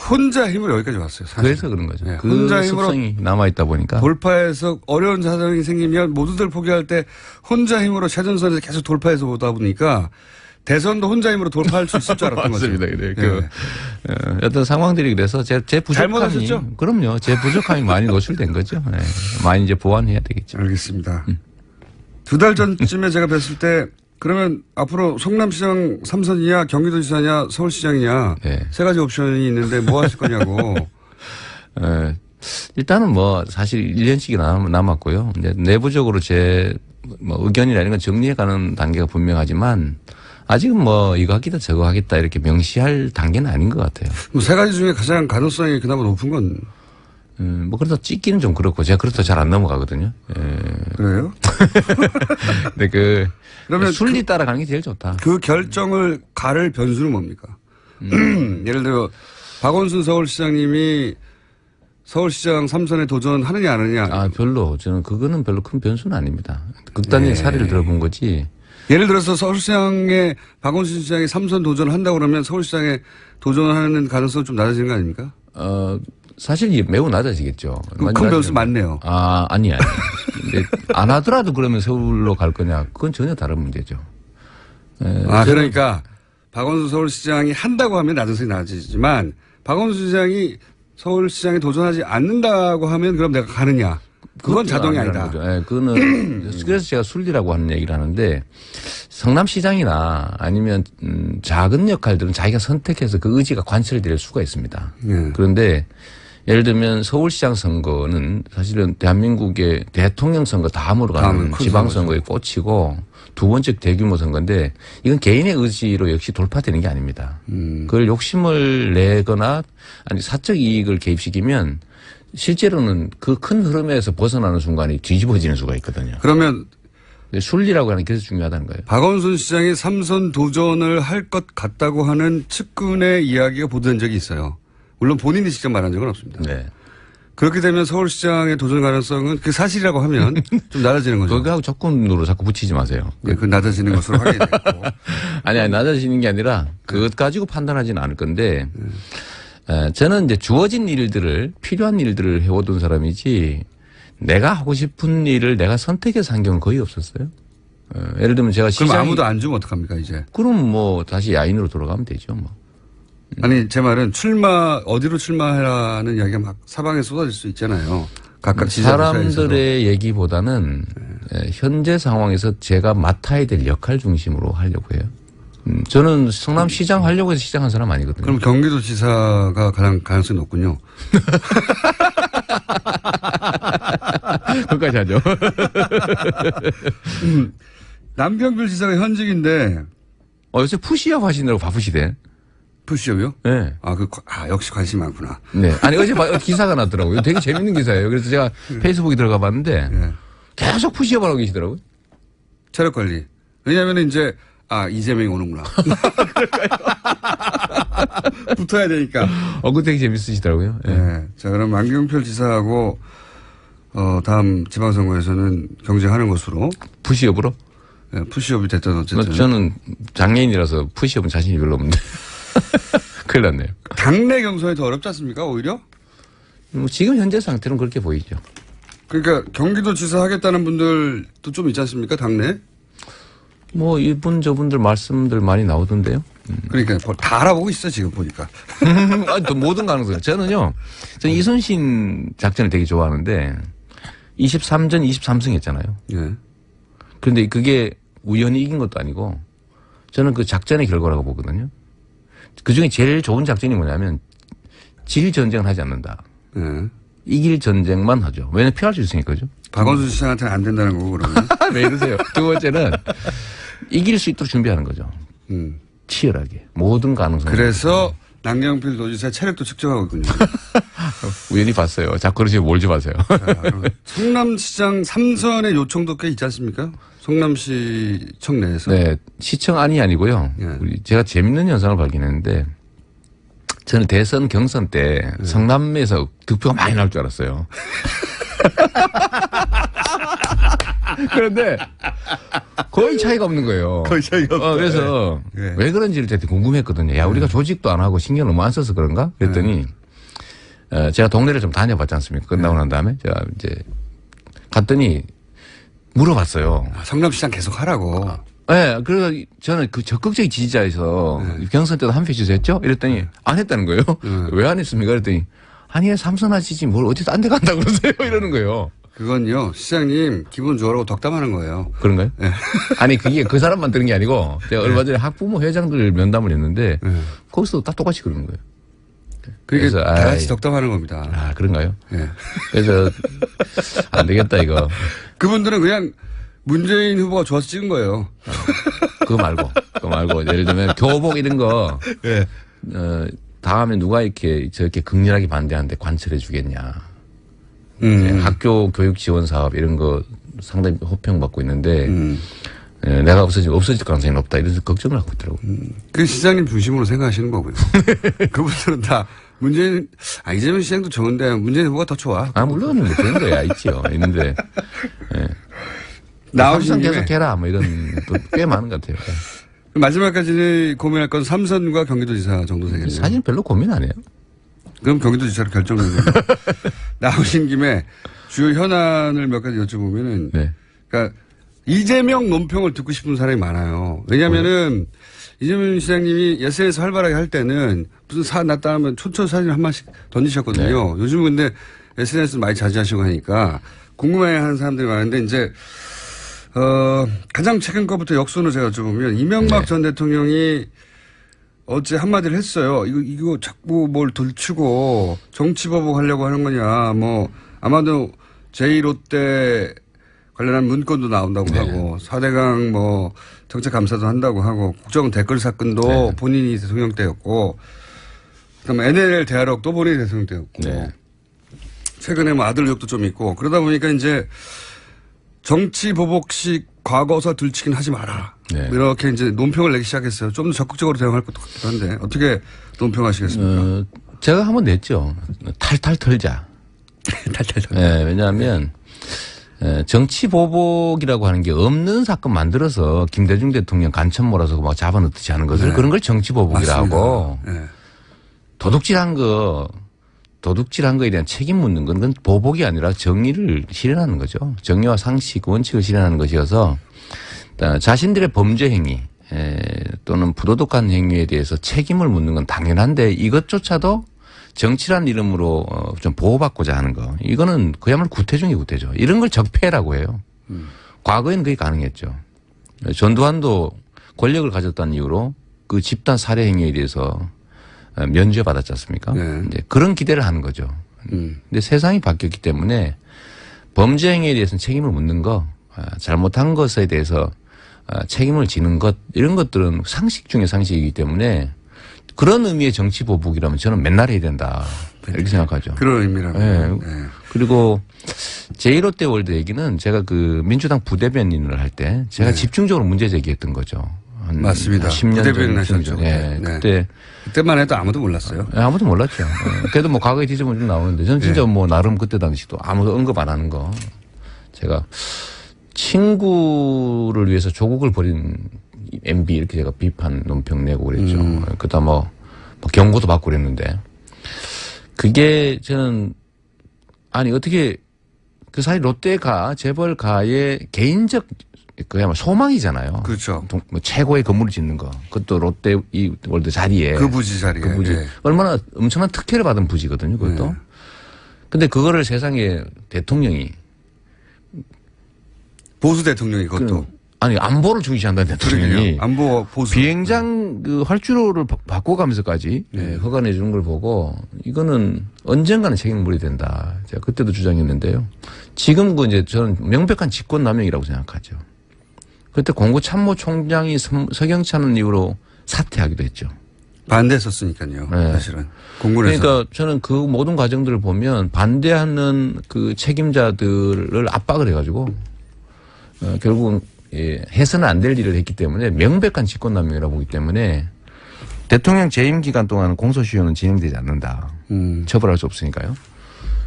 혼자 힘으로 여기까지 왔어요. 사실. 그래서 그런 거죠. 네. 그 혼자 힘으로 습성이 남아 있다 보니까 돌파해서 어려운 사정이 생기면 모두들 포기할 때 혼자 힘으로 최전선에서 계속 돌파해서 오다 보니까 대선도 혼자 힘으로 돌파할 수 있을 줄 알았던 거죠. 맞습니다. 그래. 어떤 상황들이 그래서 제 부족함이 잘못하셨죠? 그럼요. 제 부족함이 많이 노출된 거죠. 네. 많이 이제 보완해야 되겠죠. 알겠습니다. 2달 전쯤에 제가 뵀을 때 그러면 앞으로 성남시장 3선이냐 경기도지사냐 서울시장이냐 네. 세 가지 옵션이 있는데 뭐 하실 거냐고. 일단은 뭐 사실 1년씩이 남았고요. 이제 내부적으로 제 뭐 의견이라는 건 정리해가는 단계가 분명하지만 아직은 뭐 이거 하겠다 저거 하겠다 이렇게 명시할 단계는 아닌 것 같아요. 뭐 세 가지 중에 가장 가능성이 그나마 높은 건 뭐 그래서 찍기는 좀 그렇고 제가 그렇다 잘 안 넘어가거든요. 그래요? 근데 그러면 순리 따라가는 게 제일 좋다. 그 결정을 가를 변수는 뭡니까? 예를 들어 박원순 서울시장님이 서울시장 3선에 도전하느냐 안 하느냐. 별로 저는 그거는 별로 큰 변수는 아닙니다. 극단의 사례를 들어본 거지. 예를 들어서 서울시장에 박원순 시장이 3선 도전을 한다고 그러면 서울시장에 도전하는 가능성이 좀 낮아지는 거 아닙니까? 사실 매우 낮아지겠죠. 큰 변수 많네요. 아니. 근데 안 하더라도 그러면 서울로 갈 거냐? 그건 전혀 다른 문제죠. 그러니까 박원순 서울시장이 한다고 하면 낮아지긴 낮아지지만 박원순 시장이 서울시장에 도전하지 않는다고 하면 그럼 내가 가느냐? 그건 자동이 아니다. 네, 그거는 그래서 제가 순리라고 하는 얘기를 하는데 성남시장이나 아니면 작은 역할들은 자기가 선택해서 그 의지가 관철될 수가 있습니다. 그런데 예를 들면 서울시장 선거는 사실은 대한민국의 대통령 선거 다음으로 가는 지방선거에 꽂히고 두 번째 대규모 선거인데 이건 개인의 의지로 역시 돌파되는 게 아닙니다. 그걸 욕심을 내거나 아니 사적 이익을 개입시키면 실제로는 그 큰 흐름에서 벗어나는 순간이 뒤집어지는 수가 있거든요. 그러면 순리라고 하는 게 그래서 중요하다는 거예요. 박원순 시장이 3선 도전을 할 것 같다고 하는 측근의 이야기가 보도된 적이 있어요. 물론 본인이 직접 말한 적은 없습니다. 네. 그렇게 되면 서울시장의 도전 가능성은 그 사실이라고 하면 좀 낮아지는 거죠. 거기하고 조건으로 자꾸 붙이지 마세요. 네, 그 낮아지는 것으로 확인이 됐고. 아니, 낮아지는 게 아니라 그것 가지고 판단하지는 않을 건데 저는 이제 주어진 일들을 필요한 일들을 해오던 사람이지 내가 하고 싶은 일을 내가 선택해서 한 경우는 거의 없었어요. 예를 들면 제가 그럼 아무도 안 주면 어떡합니까 이제? 그럼 뭐 다시 야인으로 돌아가면 되죠 뭐. 아니 제 말은 어디로 출마해라는 이야기가 막 사방에 쏟아질 수 있잖아요. 각각 사람들의 얘기보다는 현재 상황에서 제가 맡아야 될 역할 중심으로 하려고 해요. 저는 성남시장 하려고 해서 시장한 사람 아니거든요. 그럼 경기도지사가 가장 가능성이 높군요. 그것까지 하죠. 남경필 지사가 현직인데. 요새 푸시업 하시느라고 바쁘시대. 푸시업이요? 네. 역시 관심이 많구나. 네. 아니, 어제 기사가 났더라고요. 되게 재밌는 기사예요. 그래서 제가 페이스북에 들어가 봤는데 계속 푸시업을 하고 계시더라고요. 체력 관리. 왜냐하면 이제 이재명이 오는구나. 붙어야 되니까. 그거 되게 재밌으시더라고요. 네. 자, 그럼 남경필 지사하고 다음 지방선거에서는 경쟁하는 것으로. 푸시업으로? 네, 푸시업이 됐든 어쨌든. 저는 장애인이라서 푸시업은 자신이 별로 없는데. 큰일 났네요. 당내 경선이 더 어렵지 않습니까, 오히려? 뭐 지금 현재 상태는 그렇게 보이죠. 그러니까 경기도지사 하겠다는 분들도 좀 있지 않습니까, 당내? 뭐 이분 저분들 말씀들 많이 나오던데요. 그러니까 다 알아보고 있어 지금 보니까. 아니, 또 모든 가능성. 저는 이순신 작전을 되게 좋아하는데 23전 23승 했잖아요. 예. 그런데 그게 우연히 이긴 것도 아니고 저는 그 작전의 결과라고 보거든요. 그중에 제일 좋은 작전이 뭐냐면 질 전쟁을 하지 않는다. 예. 이길 전쟁만 하죠. 왜냐면 피할 수 있으니까죠. 박원순 시장한테는 안 된다는 거고 그러면. 왜 이러세요? 두 번째는 이길 수 있도록 준비하는 거죠. 치열하게. 모든 가능성. 그래서 남경필 도지사 체력도 측정하고 있군요. 우연히 봤어요. 자꾸 그러지 몰지 마세요. 성남시장 3선의 요청도 꽤 있지 않습니까? 성남시청 내에서. 네. 시청 안이 아니고요. 예. 제가 재밌는 현상을 발견했는데 저는 대선 경선 때 성남에서 득표가 많이 나올 줄 알았어요. 그런데 거의 차이가 없는 거예요. 거의 차이가 없다. 그래서 네. 왜 그런지를 되게 궁금했거든요. 야, 우리가 조직도 안 하고 신경 너무 안 써서 그런가? 그랬더니 제가 동네를 좀 다녀봤지 않습니까? 끝나고 난 다음에 제가 이제 갔더니 물어봤어요. 성남시장 계속 하라고. 네, 그래서 저는 그 적극적인 지지자에서 경선 때도 한 표 주셨죠? 이랬더니 안 했다는 거예요. 왜 안 했습니까? 그랬더니 아니, 삼선 하시지 뭘 어디 딴 데 간다고 그러세요? 이러는 거예요. 그건요, 시장님 기분 좋으라고 덕담하는 거예요. 그런가요? 네. 아니, 그게 그 사람만 들은 게 아니고 제가 얼마 전에 학부모 회장들 면담을 했는데 거기서도 다 똑같이 그러는 거예요. 그러니까 다 같이 덕담하는 겁니다. 아, 그런가요? 네. 그래서 안 되겠다 이거. 그분들은 그냥 문재인 후보가 좋아서 찍은 거예요. 그거 말고 예를 들면 교복 이런 거 네. 다음에 누가 이렇게 저렇게 극렬하게 반대하는데 관철해 주겠냐. 학교 교육 지원 사업 이런 거 상당히 호평받고 있는데 내가 없어질 가능성이 높다 이런 걱정을 하고 있더라고요. 그 시장님 중심으로 생각하시는 거고요. 그분들은 다 문재인, 이재명 시장도 좋은데 문재인 후보가 더 좋아. 물론 뭐 그런 거야 있죠. 있는데 나오신 항상 김에 계속해라 뭐 이런 꽤 많은 것 같아요. 마지막까지 고민할 건 삼선과 경기도지사 정도 되겠네요. 사실 별로 고민 안 해요. 그럼 경기도지사로 결정되는 거예요. 나오신 김에 주요 현안을 몇 가지 여쭤보면은, 네. 그러니까 이재명 논평을 듣고 싶은 사람이 많아요. 왜냐면은 이재명 시장님이 SNS 활발하게 할 때는 무슨 사안 났다 하면 촌철 사진 한 번씩 던지셨거든요. 네. 요즘은 근데 SNS 많이 자제하시고 하니까 궁금해하는 사람들이 많은데 이제 가장 최근 거부터 역순으로 제가 여쭤보면 이명박 네. 전 대통령이 어제 한마디를 했어요. 이거 자꾸 뭘 들추고 정치보복 하려고 하는 거냐. 뭐 아마도 제1롯데 관련한 문건도 나온다고 네. 하고 4대강 뭐 정책감사도 한다고 하고 국정원 댓글 사건도 네. 본인이 대통령 때였고 그다음에 NLL 대화록도 본인이 대통령 때였고 네. 최근에 뭐 아들 의혹도 좀 있고 그러다 보니까 이제 정치보복식 과거사 들추긴 하지 마라. 네. 이렇게 이제 논평을 내기 시작했어요. 좀 더 적극적으로 대응할 것도 같기도 한데 어떻게 논평하시겠습니까? 제가 한번 냈죠. 탈탈 털자. 탈탈. 네, 왜냐하면 정치 보복이라고 하는 게 없는 사건 만들어서 김대중 대통령 간첩 몰아서 막 잡아넣듯이 하는 것을 네. 그런 걸 정치 보복이라고. 네. 도둑질한 거에 대한 책임 묻는 건 그건 보복이 아니라 정의를 실현하는 거죠. 정의와 상식, 원칙을 실현하는 것이어서 자신들의 범죄 행위 또는 부도덕한 행위에 대해서 책임을 묻는 건 당연한데 이것조차도 정치란 이름으로 좀 보호받고자 하는 거. 이거는 그야말로 구태 중의 구태죠. 이런 걸 적폐라고 해요. 과거에는 그게 가능했죠. 전두환도 권력을 가졌다는 이유로 그 집단 살해 행위에 대해서 면죄받았지 않습니까? 네. 이제 그런 기대를 하는 거죠. 근데 세상이 바뀌었기 때문에 범죄 행위에 대해서는 책임을 묻는 거, 잘못한 것에 대해서 책임을 지는 것, 이런 것들은 상식 중의 상식이기 때문에 그런 의미의 정치 보복이라면 저는 맨날 해야 된다. 이렇게 생각하죠. 그런 의미라고. 네. 네. 그리고 제1롯데 월드 얘기는 제가 그 민주당 부대변인을 할 때 제가 네. 집중적으로 문제 제기했던 거죠. 맞습니다. 10년 부대변인 전. 하셨죠. 네. 네. 그때만 해도 아무도 몰랐어요. 아무도 몰랐죠. 그래도 뭐 과거의 뒤집어 좀 나오는데 저는 진짜 뭐 나름 그때 당시도 아무도 언급 안 하는 거. 제가 친구를 위해서 조국을 버린 MB 이렇게 제가 비판 논평 내고 그랬죠. 그다음 뭐 뭐 경고도 받고 그랬는데 그게 저는 아니 어떻게 그 사이 롯데가 재벌가의 개인적 그야말로 소망이잖아요. 그렇죠. 뭐 최고의 건물을 짓는 거. 그것도 롯데 이 월드 자리에. 그 부지 자리에. 그 부지. 예. 얼마나 엄청난 특혜를 받은 부지거든요. 그것도. 예. 근데 그거를 세상에 대통령이. 보수 대통령이 그것도. 아니 안보를 중시한다는 대통령이. 그러게요. 안보 보수. 비행장 그 활주로를 바꿔가면서까지 허가내 주는 걸 보고 이거는 언젠가는 책임을 물어야 된다. 제가 그때도 주장했는데요. 지금 그 이제 저는 명백한 직권남용이라고 생각하죠. 그때 공구참모총장이 서경찬 이후로 사퇴하기도 했죠. 반대했었으니까요. 네. 사실은. 공군에서. 그러니까 저는 그 모든 과정들을 보면 반대하는 그 책임자들을 압박을 해가지고 결국은 해서는 안 될 일을 했기 때문에 명백한 직권남용이라고 보기 때문에 대통령 재임 기간 동안 공소시효는 진행되지 않는다. 처벌할 수 없으니까요.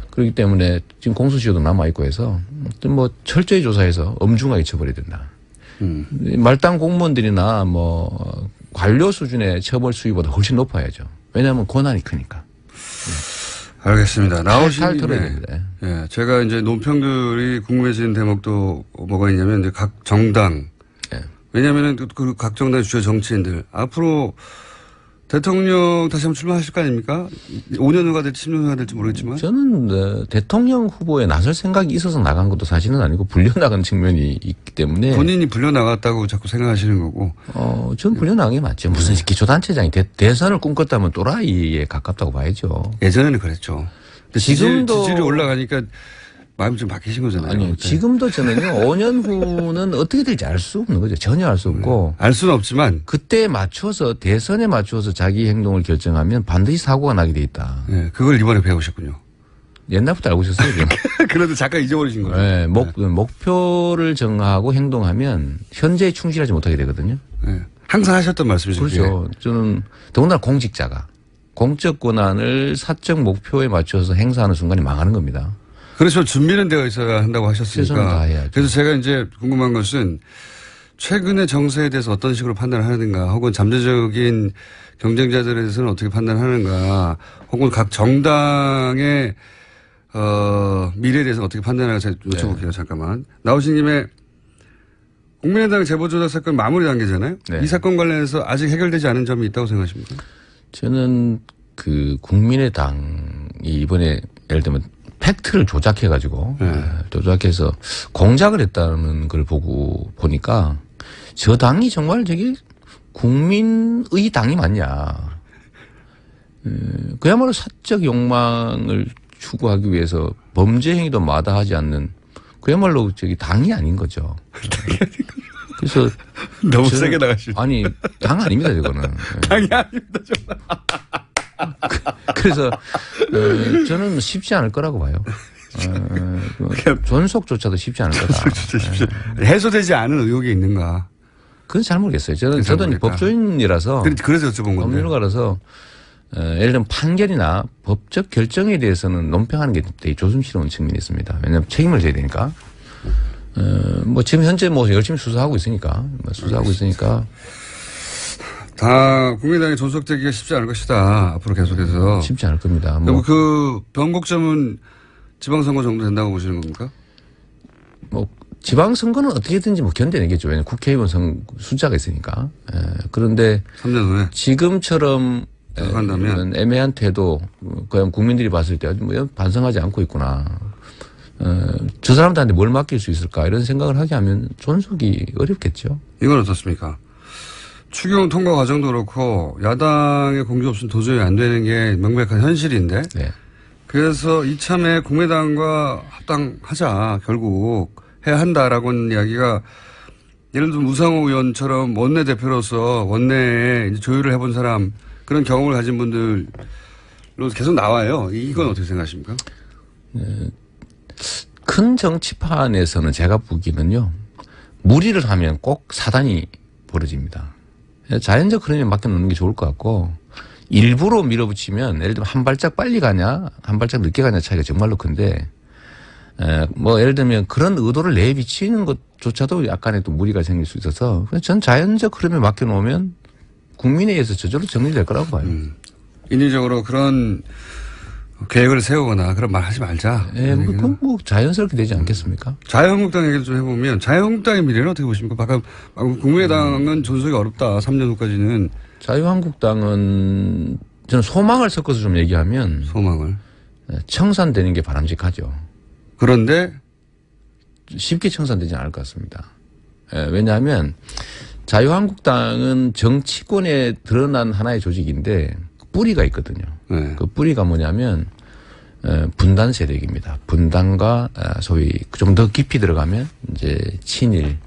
그렇기 때문에 지금 공소시효도 남아있고 해서 뭐 철저히 조사해서 엄중하게 처벌해야 된다. 말단 공무원들이나 뭐 관료 수준의 처벌 수위보다 훨씬 높아야죠. 왜냐하면 권한이 크니까. 알겠습니다. 나오신 김에 예, 제가 이제 논평들이 궁금해지는 대목도 뭐가 있냐면 이제 각 정당 왜냐하면은 그 각 정당 주요 정치인들 앞으로 대통령 다시 한번 출마하실 거 아닙니까? 5년 후가 될지 10년 후가 될지 모르겠지만. 저는 대통령 후보에 나설 생각이 있어서 나간 것도 사실은 아니고 불려나간 측면이 있기 때문에. 본인이 불려나갔다고 자꾸 생각하시는 거고. 전 불려나간 게 맞죠. 무슨 기초단체장이 대선을 꿈꿨다면 또라이에 가깝다고 봐야죠. 예전에는 그랬죠. 지금도. 지지율이 올라가니까 마음이 좀 바뀌신 거잖아요. 아니요. 지금도 저는요. 5년 후는 어떻게 될지 알 수 없는 거죠. 전혀 알 수 없고. 알 수는 없지만. 그때에 맞춰서 대선에 맞춰서 자기 행동을 결정하면 반드시 사고가 나게 돼 있다. 네, 그걸 이번에 배우셨군요. 옛날부터 알고 있었어요. 그래도 잠깐 잊어버리신 거죠. 네, 목표를 정하고 행동하면 현재에 충실하지 못하게 되거든요. 네, 항상 하셨던 말씀이시죠. 그렇죠. 저는 더군다나 공직자가 공적 권한을 사적 목표에 맞춰서 행사하는 순간에 망하는 겁니다. 그래서 준비는 되어 있어야 한다고 하셨으니까. 최선을 다해야죠. 그래서 제가 이제 궁금한 것은 최근의 정세에 대해서 어떤 식으로 판단을 하는가 혹은 잠재적인 경쟁자들에 대해서는 어떻게 판단하는가 혹은 각 정당의 미래에 대해서 어떻게 판단하는가 제가 여쭤볼게요. 네. 잠깐만. 나오신 김에 국민의당 제보조작 사건 마무리 단계잖아요. 네. 이 사건 관련해서 아직 해결되지 않은 점이 있다고 생각하십니까? 저는 그 국민의당이 이번에 예를 들면 팩트를 조작해가지고 조작해서 공작을 했다는 걸 보니까 저 당이 정말 저게 국민의 당이 맞냐. 그야말로 사적 욕망을 추구하기 위해서 범죄 행위도 마다하지 않는 그야말로 저기 당이 아닌 거죠. 그래서 너무 세게 나가시죠. 아니 당 아닙니다 저거는. 당이 아닙니다 정말. 그래서 저는 쉽지 않을 거라고 봐요. 존속조차도 쉽지 않을 거다. 해소되지 않은 의혹이 있는가? 그건 잘 모르겠어요. 저도 법조인이라서 그래서 여쭤본 건데. 법률가라서 예를 들면 판결이나 법적 결정에 대해서는 논평하는 게 되게 조심스러운 측면이 있습니다. 왜냐하면 책임을 져야 되니까. 뭐 지금 현재 뭐 열심히 수사하고 있으니까 다 국민의당이 존속되기가 쉽지 않을 것이다. 앞으로 계속해서. 쉽지 않을 겁니다. 뭐 그 변곡점은 지방선거 정도 된다고 보시는 겁니까? 뭐 지방선거는 어떻게든지 뭐 견뎌내겠죠. 왜냐하면 국회의원 숫자가 있으니까. 그런데 3년 후에 지금처럼 한다면 애매한 태도, 그냥 국민들이 봤을 때 아주 뭐 반성하지 않고 있구나. 저 사람들한테 뭘 맡길 수 있을까 이런 생각을 하게 하면 존속이 어렵겠죠. 이건 어떻습니까? 추경 통과 과정도 그렇고 야당의 공조 없이는 도저히 안 되는 게 명백한 현실인데 네. 그래서 이참에 국민의당과 합당하자 결국 해야 한다라고는 이야기가 예를 들면 우상호 의원처럼 원내대표로서 원내에 이제 조율을 해본 사람 그런 경험을 가진 분들로 계속 나와요. 이건 어떻게 생각하십니까? 큰 정치판에서는 제가 보기에는요. 무리를 하면 꼭 사단이 벌어집니다. 자연적 흐름에 맡겨놓는 게 좋을 것 같고 일부러 밀어붙이면 예를 들면 한 발짝 빨리 가냐 한 발짝 늦게 가냐 차이가 정말로 큰데 뭐 예를 들면 그런 의도를 내비치는 것조차도 약간의 또 무리가 생길 수 있어서 전 자연적 흐름에 맡겨놓으면 국민에 의해서 저절로 정리될 거라고 봐요. 인위적으로 그런 계획을 세우거나 그런 말 하지 말자. 예, 그건 뭐 자연스럽게 되지 않겠습니까? 자유한국당 얘기를 좀 해보면 자유한국당의 미래는 어떻게 보십니까? 방금 국민의당은 존속이 어렵다. 3년 후까지는. 자유한국당은 저는 소망을 섞어서 좀 얘기하면 소망을. 청산되는 게 바람직하죠. 그런데 쉽게 청산되지 않을 것 같습니다. 왜냐하면 자유한국당은 정치권에 드러난 하나의 조직인데 뿌리가 있거든요. 네. 그 뿌리가 뭐냐면 분단 세력입니다. 분단과 소위 좀 더 깊이 들어가면 이제 친일,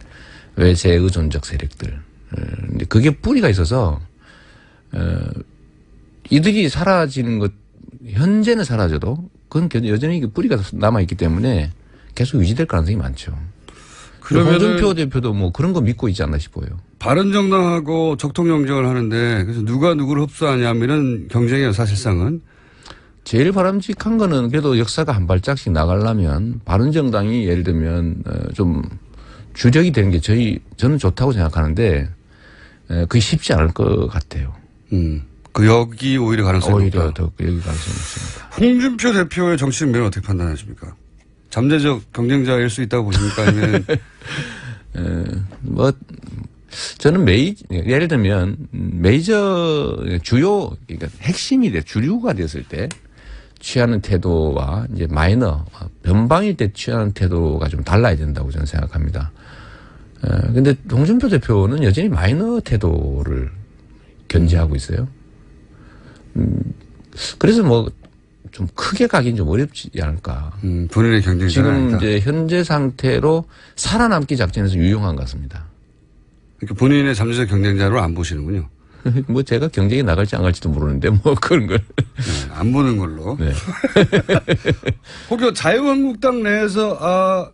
외세 의존적 세력들. 근데 그게 뿌리가 있어서 이들이 사라지는 것 현재는 사라져도 그건 여전히 뿌리가 남아있기 때문에 계속 유지될 가능성이 많죠. 그러면 홍준표 대표도 뭐 그런 거 믿고 있지 않나 싶어요. 바른정당하고 적통 경쟁을 하는데 그래서 누가 누구를 흡수하냐 이런 경쟁이에요 사실상은. 제일 바람직한 거는 그래도 역사가 한 발짝씩 나가려면 바른정당이 예를 들면 좀 주력이 되는 게 저는 좋다고 생각하는데 그게 쉽지 않을 것 같아요. 그 여기 오히려 가능성이 오히려 높다. 더 여기 가능성이 높습니다. 홍준표 대표의 정치적 면을 어떻게 판단하십니까? 잠재적 경쟁자일 수 있다고 보십니까? 아니면 뭐 저는 예를 들면 메이저 주요 그러니까 핵심이 주류가 됐을 때 취하는 태도와 이제 마이너 변방일 때 취하는 태도가 좀 달라야 된다고 저는 생각합니다. 근데 홍준표 대표는 여전히 마이너 태도를 견지하고 있어요. 그래서 뭐 좀 크게 가긴 좀 어렵지 않을까. 본인의 경쟁자가 지금 아니다. 이제 현재 상태로 살아남기 작전에서 유용한 것 같습니다. 그러니까 본인의 잠재적 경쟁자로 안 보시는군요. 뭐 제가 경쟁에 나갈지 안 갈지도 모르는데 뭐 그런 걸. 네, 안 보는 걸로. 네. 혹여 자유한국당 내에서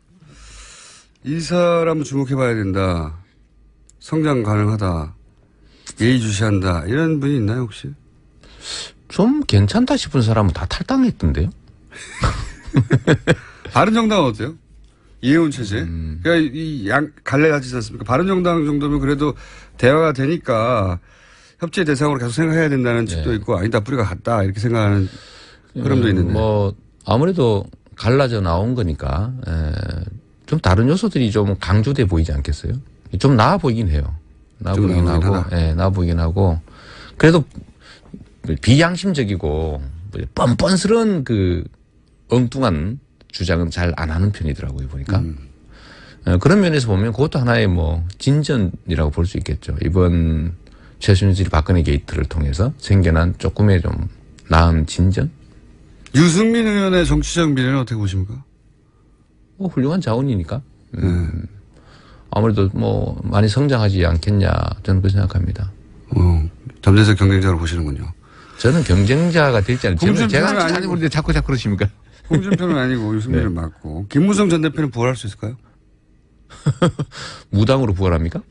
이 사람을 주목해봐야 된다. 성장 가능하다. 예의주시한다. 이런 분이 있나요 혹시? 좀 괜찮다 싶은 사람은 다 탈당했던데요. 바른정당은 어때요? 이해운 체제. 그러니까 이 갈래가 지지 않습니까? 바른정당 정도면 그래도 대화가 되니까 협치의 대상으로 계속 생각해야 된다는 측도 있고 아니다 뿌리가 같다 이렇게 생각하는 흐름도 있는데. 뭐 아무래도 갈라져 나온 거니까 좀 다른 요소들이 좀 강조돼 보이지 않겠어요? 좀 나아 보이긴 해요. 나아 보이긴 하고, 나아 보이긴 하고 그래도 비양심적이고 뻔뻔스러운 그 엉뚱한 주장은 잘 안 하는 편이더라고요 보니까. 그런 면에서 보면 그것도 하나의 뭐 진전이라고 볼 수 있겠죠. 이번 최순실 박근혜 게이트를 통해서 생겨난 조금의 좀 나은 진전? 유승민 의원의 정치적 미래는 어떻게 보십니까? 뭐 훌륭한 자원이니까. 아무래도 뭐 많이 성장하지 않겠냐 저는 그렇게 생각합니다. 잠재적 경쟁자로 보시는군요. 저는 경쟁자가 될지 않을지 제가 아니고 모르는데 자꾸 그러십니까? 홍준표는 아니고 유승민을 맞고 김무성 전 대표는 부활할 수 있을까요? 무당으로 부활합니까?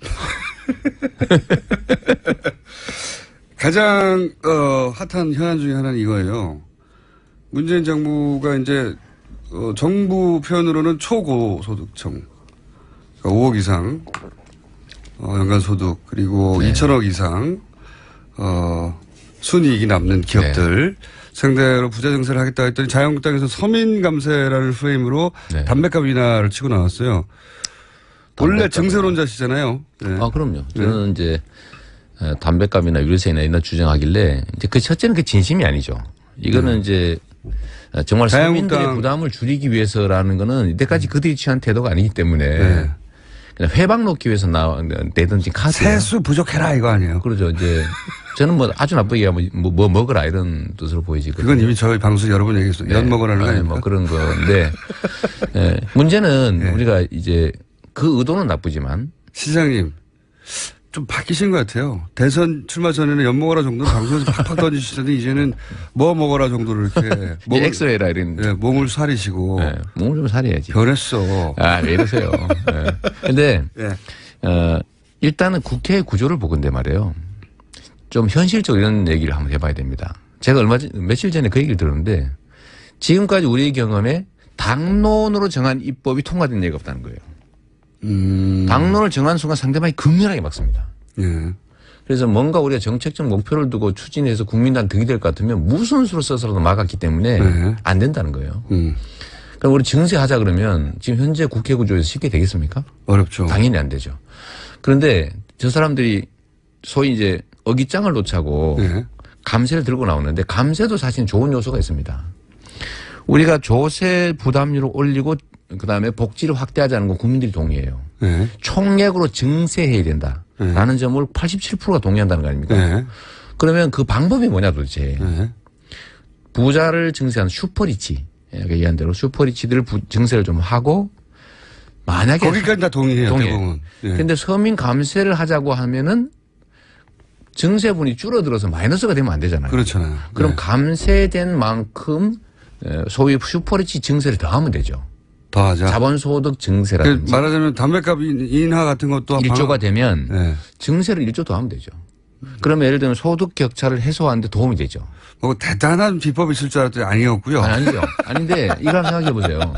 가장 핫한 현안 중에 하나는 이거예요. 문재인 정부가 이제 정부 표현으로는 초고소득층 그러니까 5억 이상 연간 소득 그리고 2천억 이상 순이익이 남는 기업들 상대로 부자 증세를 하겠다 했더니 자유한국당에서 서민 감세라는 프레임으로 담배값 인하를 치고 나왔어요. 원래 증세론자시잖아요. 네. 그럼요. 저는 이제 담배값이나 유류세나 이런 주장하길래 이제 그 첫째는 그 진심이 아니죠. 이거는 이제 정말 서민들의 부담을 줄이기 위해서라는 거는 이때까지 그들이 취한 태도가 아니기 때문에 그냥 회방 놓기 위해서 내든지 카드. 세수 부족해라 이거 아니에요. 그러죠. 이제 저는 뭐 아주 나쁘게 하면 뭐 먹어라 이런 뜻으로 보이지거든요. 그건 이미 저희 방송 여러 번 얘기했어요. 연 먹으라는 거 아닙니까? 뭐 그런 건데 문제는 우리가 이제 그 의도는 나쁘지만 시장님 좀 바뀌신 것 같아요. 대선 출마 전에는 연 먹어라 정도는 방송에서 팍팍 던지시더니 이제는 뭐 먹어라 정도를 이렇게 엑스레이라 이런 몸을 사리시고 몸을 좀 사려야지. 변했어. 왜 이러세요? 근데 일단은 국회 구조를 보건데 말이에요. 좀 현실적으로 이런 얘기를 한번 해봐야 됩니다. 제가 며칠 전에 그 얘기를 들었는데 지금까지 우리의 경험에 당론으로 정한 입법이 통과된 얘기가 없다는 거예요. 당론을 정한 순간 상대방이 극렬하게 막습니다. 그래서 뭔가 우리가 정책적 목표를 두고 추진해서 국민들한테 득이 될 것 같으면 무슨 수로 써서라도 막았기 때문에 네. 안 된다는 거예요. 그럼 우리 증세하자 그러면 지금 현재 국회 구조에서 쉽게 되겠습니까? 어렵죠. 당연히 안 되죠. 그런데 저 사람들이 소위 이제 어깃장을 놓자고 네. 감세를 들고 나오는데 감세도 사실 좋은 요소가 있습니다. 우리가 조세 부담률을 올리고 그다음에 복지를 확대하자는 건 국민들이 동의해요. 네. 총액으로 증세해야 된다라는 점을 87%가 동의한다는 거 아닙니까? 네. 그러면 그 방법이 뭐냐 도대체. 네. 부자를 증세하는 슈퍼리치. 얘기한 대로 슈퍼리치들 증세를 좀 하고 만약에. 거기까지 다 동의해요. 동의해. 대부분. 그런데 서민 감세를 하자고 하면은 증세분이 줄어들어서 마이너스가 되면 안 되잖아요. 그렇잖아요. 그럼 네. 감세된 만큼 소위 슈퍼리치 증세를 더하면 되죠. 더하자. 자본소득 증세라든지. 말하자면 담배값 인하 같은 것도 1조가 되면 네. 증세를 1조 더하면 되죠. 그러면 예를 들면 소득 격차를 해소하는 데 도움이 되죠. 뭐 대단한 비법이 있을 줄 알았더니 아니었고요. 아니죠. 아닌데 이거 한번 생각해 보세요.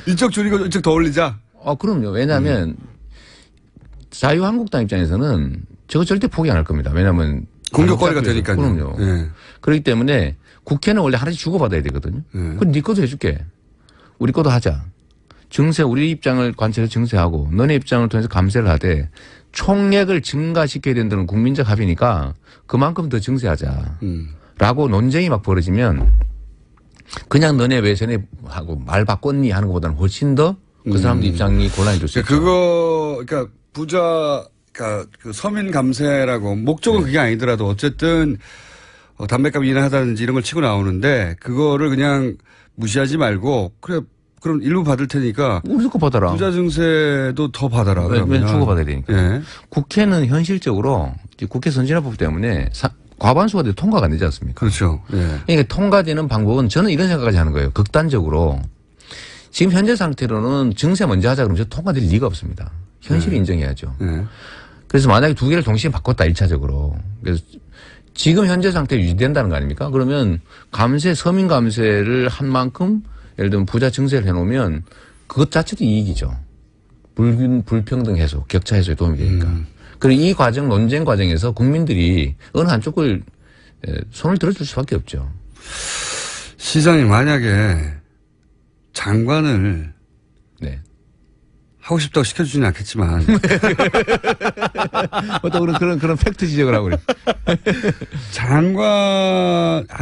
이쪽 줄이고 이쪽 더 올리자. 그럼요. 왜냐하면 자유한국당 입장에서는 저거 절대 포기 안 할 겁니다. 왜냐하면 공격거리가 되니까요. 그럼요. 네. 그렇기 때문에 국회는 원래 하나씩 주고받아야 되거든요. 그럼 네 것도 해줄게. 우리 것도 하자. 증세 우리 입장을 관찰해서 증세하고 너네 입장을 통해서 감세를 하되 총액을 증가시켜야 된다는 국민적 합의니까 그만큼 더 증세하자. 라고 논쟁이 막 벌어지면 그냥 너네 왜 전에 하고 말 바꿨니 하는 것보다는 훨씬 더 그 사람들 입장이 곤란해질 수 있죠. 그러니까 부자, 그러니까 그 서민 감세라고 목적은 그게 아니더라도 어쨌든 담배값 인하하다든지 이런 걸 치고 나오는데 그거를 그냥 무시하지 말고 그래 그럼 일부 받을 테니까 우리도 거 받아라. 부자 증세도 더 받아라. 왜 주고받아야 되니까. 예. 국회는 현실적으로 국회 선진화법 때문에 과반수가 돼도 통과가 안 되지 않습니까? 그렇죠. 예. 그러니까 통과되는 방법은 저는 이런 생각까지 하는 거예요. 극단적으로. 지금 현재 상태로는 증세 먼저 하자 그러면 통과될 리가 없습니다. 현실을 인정해야죠. 그래서 만약에 두 개를 동시에 바꿨다 1차적으로. 그래서 지금 현재 상태로 유지된다는 거 아닙니까? 그러면 서민 감세를 한 만큼 예를 들면 부자 증세를 해놓으면 그것 자체도 이익이죠. 불평등 해소, 격차 해소에 도움이 되니까. 그리고 이 과정, 논쟁 과정에서 국민들이 어느 한쪽을 손을 들어줄 수밖에 없죠. 시장이 만약에 장관을 네. 하고 싶다고 시켜주지는 않겠지만. 또 그런 팩트 지적을 하고 그래.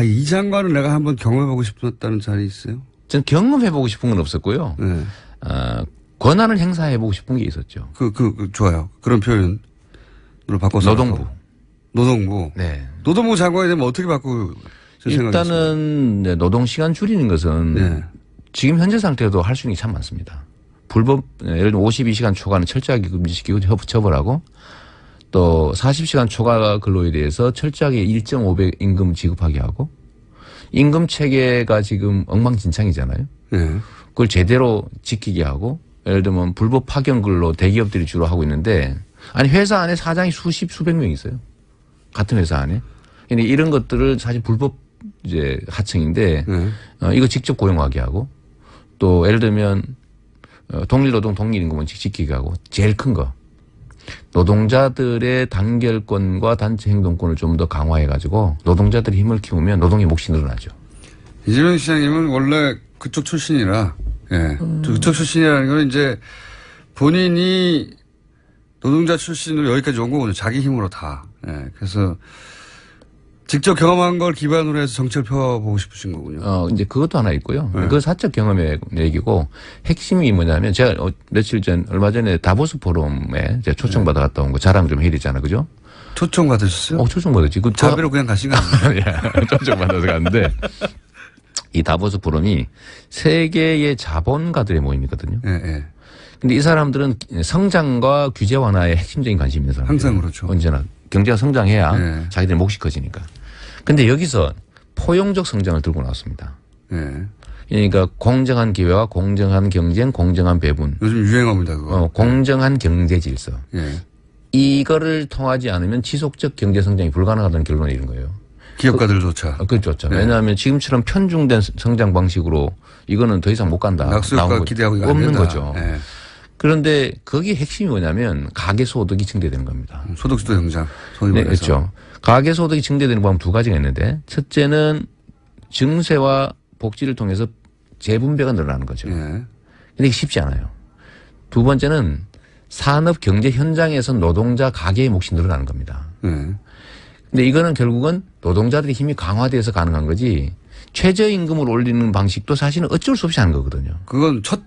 이 장관을 내가 한번 경험해보고 싶었다는 자리 있어요? 전 경험해보고 싶은 건 없었고요. 네. 권한을 행사해보고 싶은 게 있었죠. 좋아요. 그런 표현으로 바꿔서. 노동부. 네. 노동부 장관이 되면 어떻게 바꾸실 생각이세요? 일단은 네, 노동 시간 줄이는 것은 네. 지금 현재 상태에도 할 수 있는 게 참 많습니다. 불법 예를 들면 52시간 초과는 철저하게 금지시키고 처벌하고 또 40시간 초과 근로에 대해서 철저하게 1.5배 임금 지급하게 하고 임금 체계가 지금 엉망진창이잖아요. 네. 그걸 제대로 지키게 하고 예를 들면 불법 파견 근로 대기업들이 주로 하고 있는데 아니 회사 안에 사장이 수백 명 있어요. 같은 회사 안에. 근데 이런 것들을 사실 불법 이제 하청인데 이거 직접 고용하게 하고 또 예를 들면 동일노동 동일임금은 지키게 하고 제일 큰 거 노동자들의 단결권과 단체 행동권을 좀 더 강화해가지고 노동자들의 힘을 키우면 노동의 몫이 늘어나죠. 이재명 시장님은 원래 그쪽 출신이라 그쪽 출신이라는 건 이제 본인이 노동자 출신으로 여기까지 온 거거든요. 자기 힘으로 다. 그래서 직접 경험한 걸 기반으로 해서 정책을 펴보고 싶으신 거군요. 이제 그것도 하나 있고요. 그건 사적 경험의 얘기고 핵심이 뭐냐면 제가 얼마 전에 다보스 포럼에 제가 초청받아 갔다 온 거 자랑 좀 해야 되잖아. 그죠? 초청 받으셨어요? 초청받았지. 자비로 그냥 가신 거 아니에요? 초청받아서 갔는데 이 다보스 포럼이 세계의 자본가들의 모임이거든요. 근데 이 사람들은 성장과 규제 완화에 핵심적인 관심이 있는 사람들. 항상 그렇죠. 언제나 경제가 성장해야 자기들 몫이 커지니까. 근데 여기서 포용적 성장을 들고 나왔습니다. 그러니까 공정한 기회와 공정한 경쟁, 공정한 배분. 요즘 유행어입니다. 그거. 공정한 경제 질서. 이거를 통하지 않으면 지속적 경제 성장이 불가능하다는 결론을 이룬 거예요. 기업가들조차. 그렇죠. 왜냐하면 지금처럼 편중된 성장 방식으로 이거는 더 이상 못 간다. 낙수효과 기대하고 없는 거죠. 그런데 거기 핵심이 뭐냐면 가계소득이 증대되는 겁니다. 소득주도 경장. 네, 그렇죠. 가계소득이 증대되는 방법 두 가지가 있는데 첫째는 증세와 복지를 통해서 재분배가 늘어나는 거죠. 근데 이게 쉽지 않아요. 두 번째는 산업 경제 현장에서 노동자 가계의 몫이 늘어나는 겁니다. 근데 이거는 결국은 노동자들의 힘이 강화돼서 가능한 거지 최저임금을 올리는 방식도 사실은 어쩔 수 없이 하는 거거든요. 그건 첫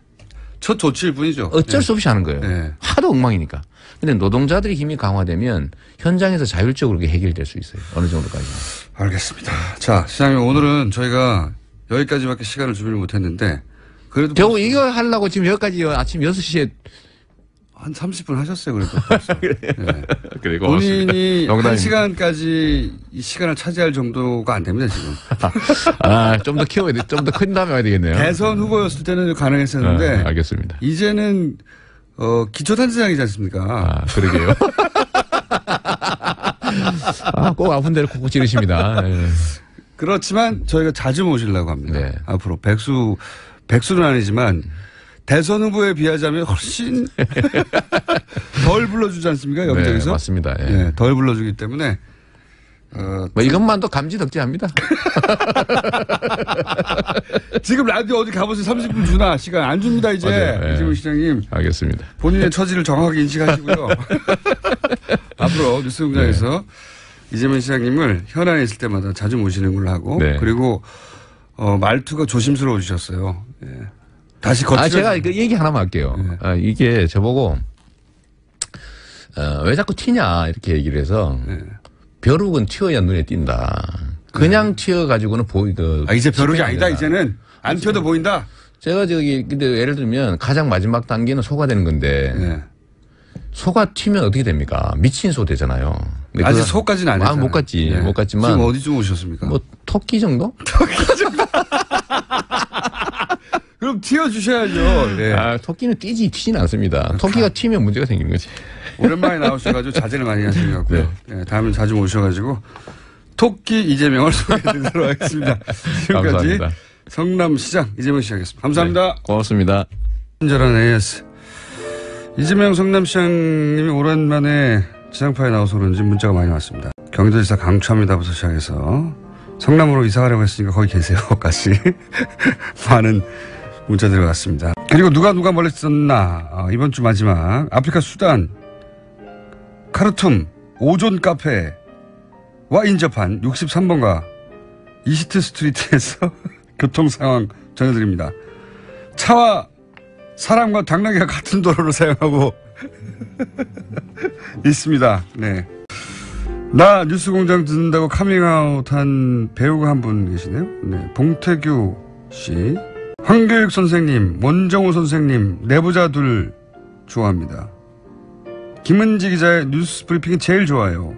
조치일 뿐이죠. 어쩔 수 없이 하는 거예요. 하도 엉망이니까. 근데 노동자들의 힘이 강화되면 현장에서 자율적으로 그게 해결될 수 있어요. 어느 정도까지. 알겠습니다. 자, 시장님 오늘은 저희가 여기까지밖에 시간을 준비를 못했는데 그래도 겨우 이거 하려고 지금 여기까지 아침 6시에 한 30분 하셨어요. 그래도. 네. 그리고 본인이 1시간까지 이 시간을 차지할 정도가 안 됩니다, 지금. 좀 더 키워야 돼. 좀 더 큰 다음에 와야 되겠네요. 대선 후보였을 때는 가능했었는데. 알겠습니다. 이제는, 기초단체장이지 않습니까? 그러게요. 꼭 아픈 데를 콕콕 찌르십니다. 네. 그렇지만 저희가 자주 모시려고 합니다. 네. 앞으로 백수는 아니지만 대선 후보에 비하자면 훨씬 덜 불러주지 않습니까? 여기저기서? 네, 맞습니다. 예. 네, 덜 불러주기 때문에. 뭐 이것만도 감지덕지합니다. 지금 라디오 어디 가보세요. 30분 주나 시간 안 줍니다 이제. 네. 이재명 시장님. 알겠습니다. 본인의 처지를 정확하게 인식하시고요. 앞으로 뉴스공장에서 이재명 시장님을 현안에 있을 때마다 자주 모시는 걸로 하고 그리고 말투가 조심스러워지셨어요. 예. 다시 제가 그 얘기 하나만 할게요. 이게 저보고 왜 자꾸 튀냐 이렇게 얘기를 해서 벼룩은 튀어야 눈에 띈다. 그냥 튀어가지고는 이제 벼룩이 아니다. 이제는 안 튀어도 보인다. 제가 근데 예를 들면 가장 마지막 단계는 소가 되는 건데 소가 튀면 어떻게 됩니까? 미친 소 되잖아요. 아직 소까지는 안 했잖아요. 못 갔지. 못 갔지만. 지금 어디쯤 오셨습니까? 뭐 토끼 정도? 토끼 정도. 그럼 튀어주셔야죠. 네. 토끼는 튀지는 않습니다. 토끼가 튀면 문제가 생기는 거지. 오랜만에 나오셔가지고 자제를 많이 하신 것 같고요. 네, 다음에 자주 모셔가지고 토끼 이재명을 소개해드리도록 하겠습니다. 지금까지 감사합니다. 성남시장 이재명 시장이었습니다. 감사합니다. 네, 고맙습니다. 친절한 AS. 이재명 성남시장님이 오랜만에 지상파에 나와서 그런지 문자가 많이 왔습니다. 경기도지사 강추합니다부터 시작해서 성남으로 이사가려고 했으니까 거기 계세요까지 많은 문자 들어갔습니다. 그리고 누가 멀리 썼나 이번 주 마지막 아프리카 수단 카르툼 오존 카페와 인접한 63번가 이시트 스트리트에서 교통 상황 전해드립니다. 차와 사람과 당나귀가 같은 도로를 사용하고 있습니다. 네. 나 뉴스공장 듣는다고 카밍아웃한 배우가 한 분 계시네요. 네. 봉태규 씨, 황교익 선생님, 원정우 선생님, 내부자들 좋아합니다. 김은지 기자의 뉴스 브리핑이 제일 좋아요.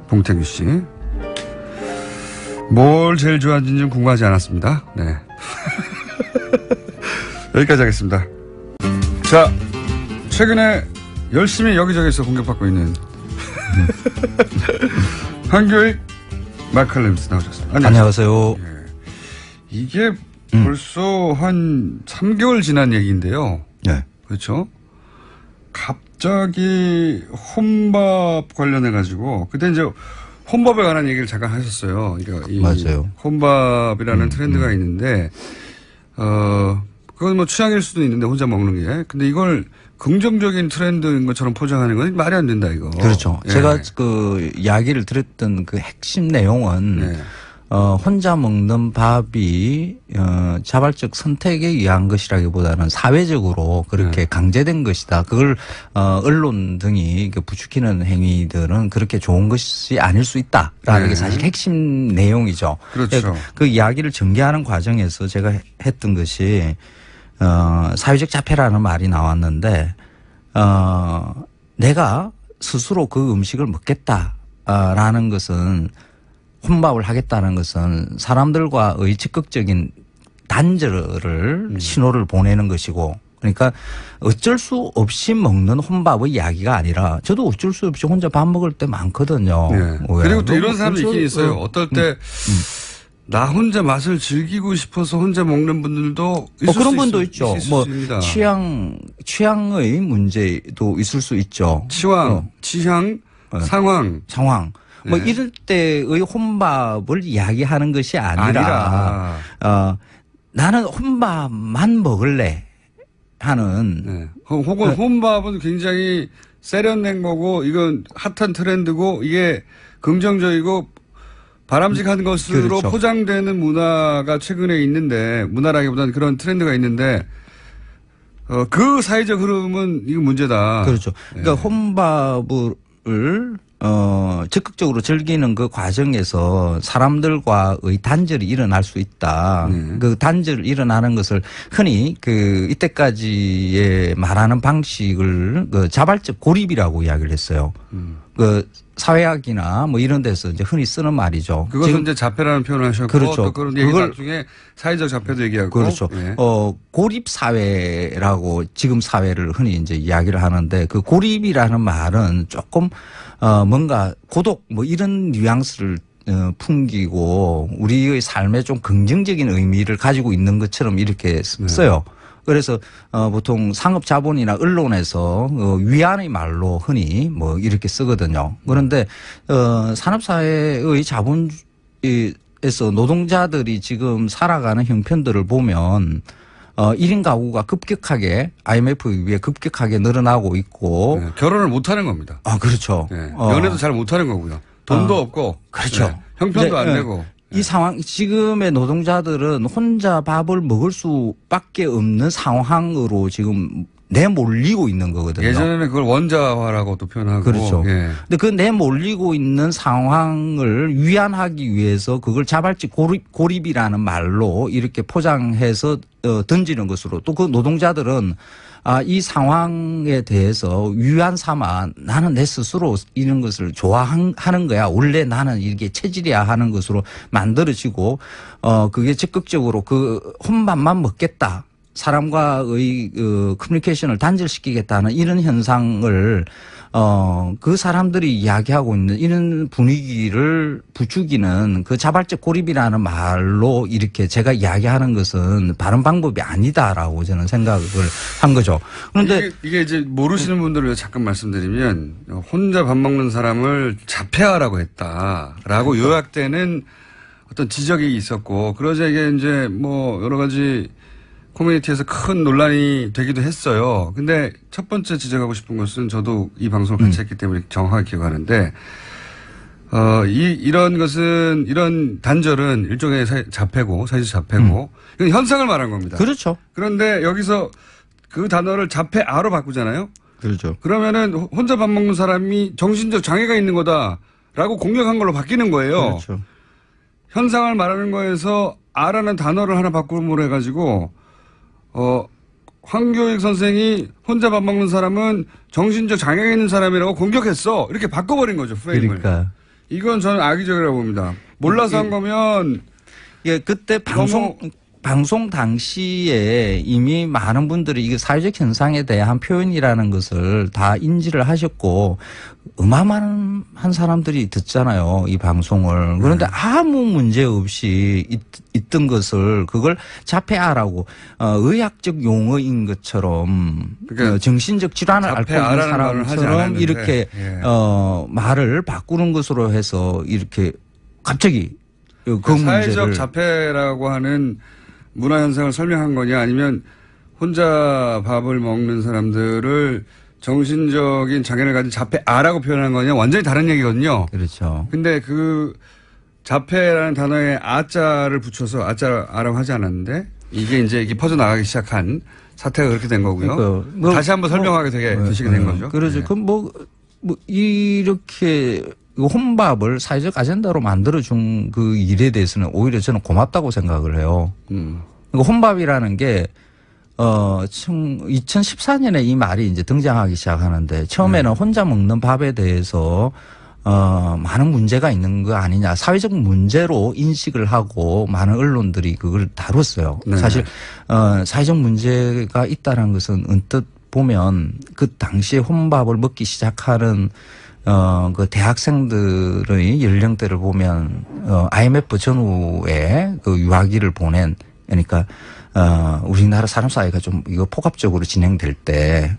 봉태규 씨. 뭘 제일 좋아하는지는 궁금하지 않았습니다. 네. 여기까지 하겠습니다. 자, 최근에 열심히 여기저기서 공격받고 있는 황교익 마칼렘스 나오셨습니다. 안녕하세요. 예. 이게 벌써 한 3개월 지난 얘기인데요. 네. 그렇죠? 갑자기 혼밥 관련해가지고, 그때 이제 혼밥에 관한 얘기를 잠깐 하셨어요. 그러니까 이 맞아요. 혼밥이라는 트렌드가 있는데, 그건 뭐 취향일 수도 있는데 혼자 먹는 게. 근데 이걸 긍정적인 트렌드인 것처럼 포장하는 건 말이 안 된다, 이거. 그렇죠. 예. 제가 그 이야기를 들었던 그 핵심 내용은 혼자 먹는 밥이 자발적 선택에 의한 것이라기보다는 사회적으로 그렇게 강제된 것이다. 그걸 언론 등이 부추기는 행위들은 그렇게 좋은 것이 아닐 수 있다라는 게 사실 핵심 내용이죠. 그렇죠. 그 이야기를 전개하는 과정에서 제가 했던 것이 사회적 자폐라는 말이 나왔는데 내가 스스로 그 음식을 먹겠다라는 것은 혼밥을 하겠다는 것은 사람들과의 적극적인 단절을 신호를 보내는 것이고, 그러니까 어쩔 수 없이 먹는 혼밥의 이야기가 아니라 저도 어쩔 수 없이 혼자 밥 먹을 때 많거든요. 네. 그리고 또 이런 사람도 있긴 있어요. 어떨 때 나 혼자 맛을 즐기고 싶어서 혼자 먹는 분들도 있을 그런 수 분도 있죠. 뭐 있습니다. 취향의 문제도 있을 수 있죠. 취향, 상황. 뭐 네. 이럴 때의 혼밥을 이야기하는 것이 아니라 나는 혼밥만 먹을래 하는. 네. 혹은 혼밥은 굉장히 세련된 거고 이건 핫한 트렌드고 이게 긍정적이고 바람직한 것으로 그렇죠. 포장되는 문화가 최근에 있는데 문화라기보다는 그런 트렌드가 있는데 그 사회적 흐름은 이거 문제다. 그렇죠. 그러니까 네. 혼밥을 적극적으로 즐기는 그 과정에서 사람들과의 단절이 일어날 수 있다. 그 단절 일어나는 것을 흔히 이때까지의 말하는 방식을 자발적 고립이라고 이야기를 했어요. 사회학이나 뭐 이런 데서 이제 흔히 쓰는 말이죠. 그것은 지금 이제 자폐라는 표현을 하셨고 그렇죠. 또 그런 얘기 나중에 사회적 자폐도 얘기하고 그렇죠. 네. 고립 사회라고 지금 사회를 흔히 이제 이야기를 하는데 그 고립이라는 말은 조금 뭔가 고독 뭐 이런 뉘앙스를 풍기고 우리의 삶에 좀 긍정적인 의미를 가지고 있는 것처럼 이렇게 써요. 그래서 보통 상업 자본이나 언론에서 위안의 말로 흔히 뭐 이렇게 쓰거든요. 그런데 산업 사회의 자본에서 노동자들이 지금 살아가는 형편들을 보면 1인 가구가 급격하게 IMF에 의해 급격하게 늘어나고 있고 네. 결혼을 못 하는 겁니다. 그렇죠. 네. 연애도 잘 못 하는 거고요. 돈도 없고 그렇죠. 네. 형편도 안 되고. 이 상황, 지금의 노동자들은 혼자 밥을 먹을 수밖에 없는 상황으로 지금 내몰리고 있는 거거든요. 예전에는 그걸 원자화라고도 표현하고. 그렇죠. 예. 근데 그 내몰리고 있는 상황을 위안하기 위해서 그걸 자발적 고립이라는 말로 이렇게 포장해서 던지는 것으로 또 그 노동자들은 이 상황에 대해서 위안 삼아 나는 내 스스로 이런 것을 좋아하는 거야. 원래 나는 이게 체질이야 하는 것으로 만들어지고 그게 적극적으로 그 혼밥만 먹겠다. 사람과의 커뮤니케이션을 단절시키겠다는 이런 현상을 그 사람들이 이야기하고 있는 이런 분위기를 부추기는 그 자발적 고립이라는 말로 이렇게 제가 이야기하는 것은 바른 방법이 아니다라고 저는 생각을 한 거죠. 그런데 이게 이제 모르시는 분들을 위해서 잠깐 말씀드리면 혼자 밥 먹는 사람을 자폐아라고 했다라고 요약되는 어떤 지적이 있었고 그러자 이게 이제 뭐 여러 가지 커뮤니티에서 큰 논란이 되기도 했어요. 근데 첫 번째 지적하고 싶은 것은 저도 이 방송을 같이 했기 때문에 정확하게 기억하는데, 이런 것은, 이런 단절은 일종의 자폐고, 사회적 자폐고, 이건 현상을 말한 겁니다. 그렇죠. 그런데 여기서 그 단어를 자폐아로 바꾸잖아요. 그렇죠. 그러면은 혼자 밥 먹는 사람이 정신적 장애가 있는 거다라고 공격한 걸로 바뀌는 거예요. 그렇죠. 현상을 말하는 거에서 아라는 단어를 하나 바꾸므로 해가지고 황교익 선생이 혼자 밥 먹는 사람은 정신적 장애가 있는 사람이라고 공격했어. 이렇게 바꿔버린 거죠, 프레임을. 그러니까. 이건 저는 악의적이라고 봅니다. 몰라서 한 거면. 예, 그때 방송 당시에 이미 많은 분들이 이게 사회적 현상에 대한 표현이라는 것을 다 인지를 하셨고 어마어마한 사람들이 듣잖아요. 이 방송을. 그런데 아무 문제 없이 있던 것을 그걸 자폐아라고 의학적 용어인 것처럼 그러니까 정신적 질환을 앓고 있는 사람처럼 이렇게 예. 말을 바꾸는 것으로 해서 이렇게 갑자기 그 사회적 문제를 자폐라고 하는 문화 현상을 설명한 거냐 아니면 혼자 밥을 먹는 사람들을 정신적인 장애를 가진 자폐아라고 표현한 거냐 완전히 다른 얘기거든요. 그렇죠. 근데 그 자폐라는 단어에 아자를 붙여서 아자라고 하지 않았는데 이게 이제 이게 퍼져나가기 시작한 사태가 그렇게 된 거고요. 그러니까 다시 한번 설명하게 되시게 된 거죠. 그렇죠. 네. 그럼 뭐 이렇게 혼밥을 사회적 아젠다로 만들어준 그 일에 대해서는 오히려 저는 고맙다고 생각을 해요. 그러니까 혼밥이라는 게 2014년에 이 말이 이제 등장하기 시작하는데 처음에는 혼자 먹는 밥에 대해서 많은 문제가 있는 거 아니냐. 사회적 문제로 인식을 하고 많은 언론들이 그걸 다뤘어요. 네. 사실 사회적 문제가 있다는 것은 언뜻 보면 그 당시에 혼밥을 먹기 시작하는 그 대학생들의 연령대를 보면 IMF 전후에 그 유아기를 보낸 그러니까 우리나라 사람 사이가 좀 이거 폭압적으로 진행될 때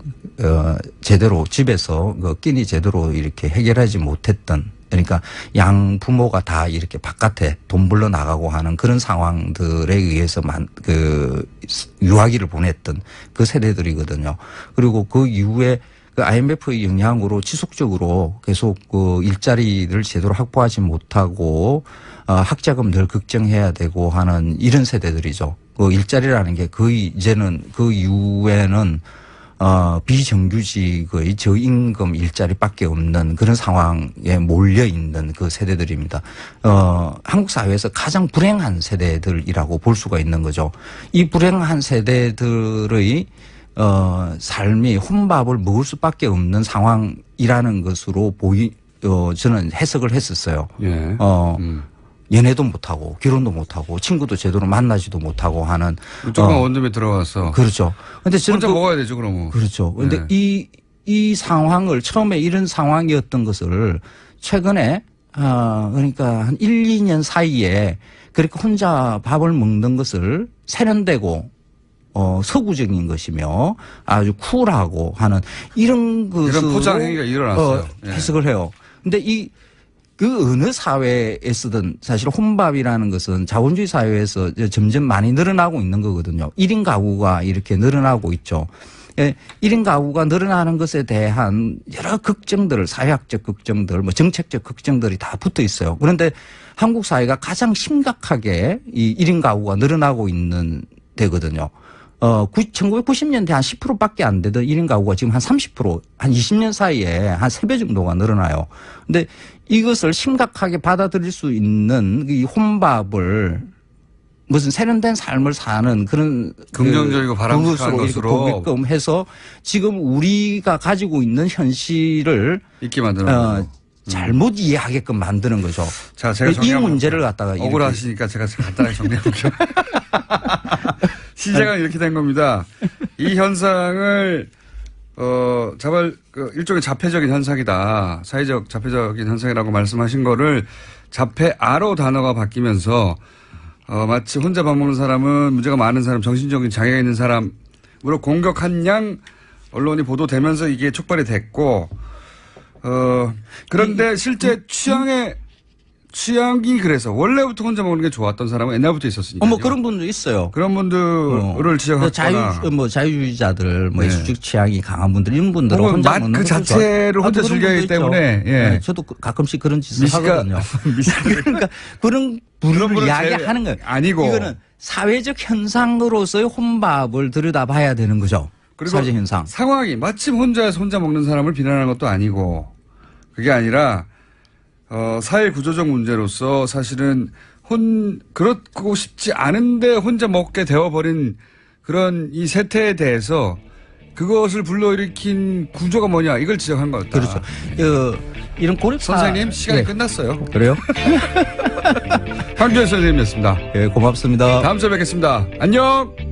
제대로 집에서 그 끼니 제대로 이렇게 해결하지 못했던 그러니까 양 부모가 다 이렇게 바깥에 돈 벌러 나가고 하는 그런 상황들에 의해서 그 유아기를 보냈던 그 세대들이거든요. 그리고 그 이후에 그 IMF의 영향으로 지속적으로 계속 그 일자리를 제대로 확보하지 못하고 학자금 늘 걱정해야 되고 하는 이런 세대들이죠. 그 일자리라는 게 거의 이제는 그 이후에는 비정규직의 저임금 일자리밖에 없는 그런 상황에 몰려 있는 그 세대들입니다. 한국 사회에서 가장 불행한 세대들이라고 볼 수가 있는 거죠. 이 불행한 세대들의 삶이 혼밥을 먹을 수밖에 없는 상황이라는 것으로 저는 해석을 했었어요. 예. 연애도 못하고 결혼도 못하고 친구도 제대로 만나지도 못하고 하는 조금 원룸에 들어와서 그렇죠. 근데 저는 혼자 먹어야 되죠, 그러면. 그렇죠. 근데 이 상황을 처음에 이런 상황이었던 것을 최근에 그러니까 한 1, 2년 사이에 그렇게 혼자 밥을 먹는 것을 세련되고 서구적인 것이며 아주 쿨하고 하는 이런 것으로 이런 포장 행위가 일어났어요. 해석을 해요. 근데 그 어느 사회에서든 사실 혼밥이라는 것은 자본주의 사회에서 점점 많이 늘어나고 있는 거거든요. 1인 가구가 이렇게 늘어나고 있죠. 1인 가구가 늘어나는 것에 대한 여러 걱정들, 사회학적 걱정들, 뭐 정책적 걱정들이 다 붙어 있어요. 그런데 한국 사회가 가장 심각하게 이 1인 가구가 늘어나고 있는 데거든요. 1990년대 한 10%밖에 안 되던 1인 가구가 지금 한 30%, 한 20년 사이에 한 3배 정도가 늘어나요. 근데 이것을 심각하게 받아들일 수 있는 이 혼밥을 무슨 세련된 삶을 사는 그런 긍정적이고 바람직한 것으로 보게끔 해서 지금 우리가 가지고 있는 현실을 있게 만드는 잘못 이해하게끔 만드는 거죠. 자, 제가 이 문제를 갖다가 억울하시니까 제가 간단하게 정리해 볼게요. 시작은 이렇게 된 겁니다. 이 현상을 일종의 자폐적인 현상이다. 사회적 자폐적인 현상이라고 말씀하신 거를 자폐아로 단어가 바뀌면서 마치 혼자 밥 먹는 사람은 문제가 많은 사람, 정신적인 장애가 있는 사람으로 공격한 양 언론이 보도되면서 이게 촉발이 됐고 그런데 실제 취향이 그래서 원래부터 혼자 먹는 게 좋았던 사람은 옛날부터 있었으니까. 뭐 그런 분도 있어요. 그런 분들을 지적하거나 자유주의자들, 수직 취향이 강한 분들, 이런 분들은 혼자 먹는 그 자체를 혼자 즐기기 때문에. 네, 저도 가끔씩 그런 짓을 하거든요. 그러니까 그런 분을 이야기하는 거예요. 아니고 이거는 사회적 현상으로서의 혼밥을 들여다봐야 되는 거죠. 그리고 사회적 현상. 상황이 마침 혼자서 혼자 먹는 사람을 비난하는 것도 아니고 그게 아니라 사회 구조적 문제로서 사실은 그렇고 싶지 않은데 혼자 먹게 되어버린 그런 이 세태에 대해서 그것을 불러일으킨 구조가 뭐냐 이걸 지적한 것 같다. 그렇죠. 이런 고립 선생님 시간이 끝났어요. 그래요? 황교안 선생님이었습니다. 고맙습니다. 다음 주에 뵙겠습니다. 안녕.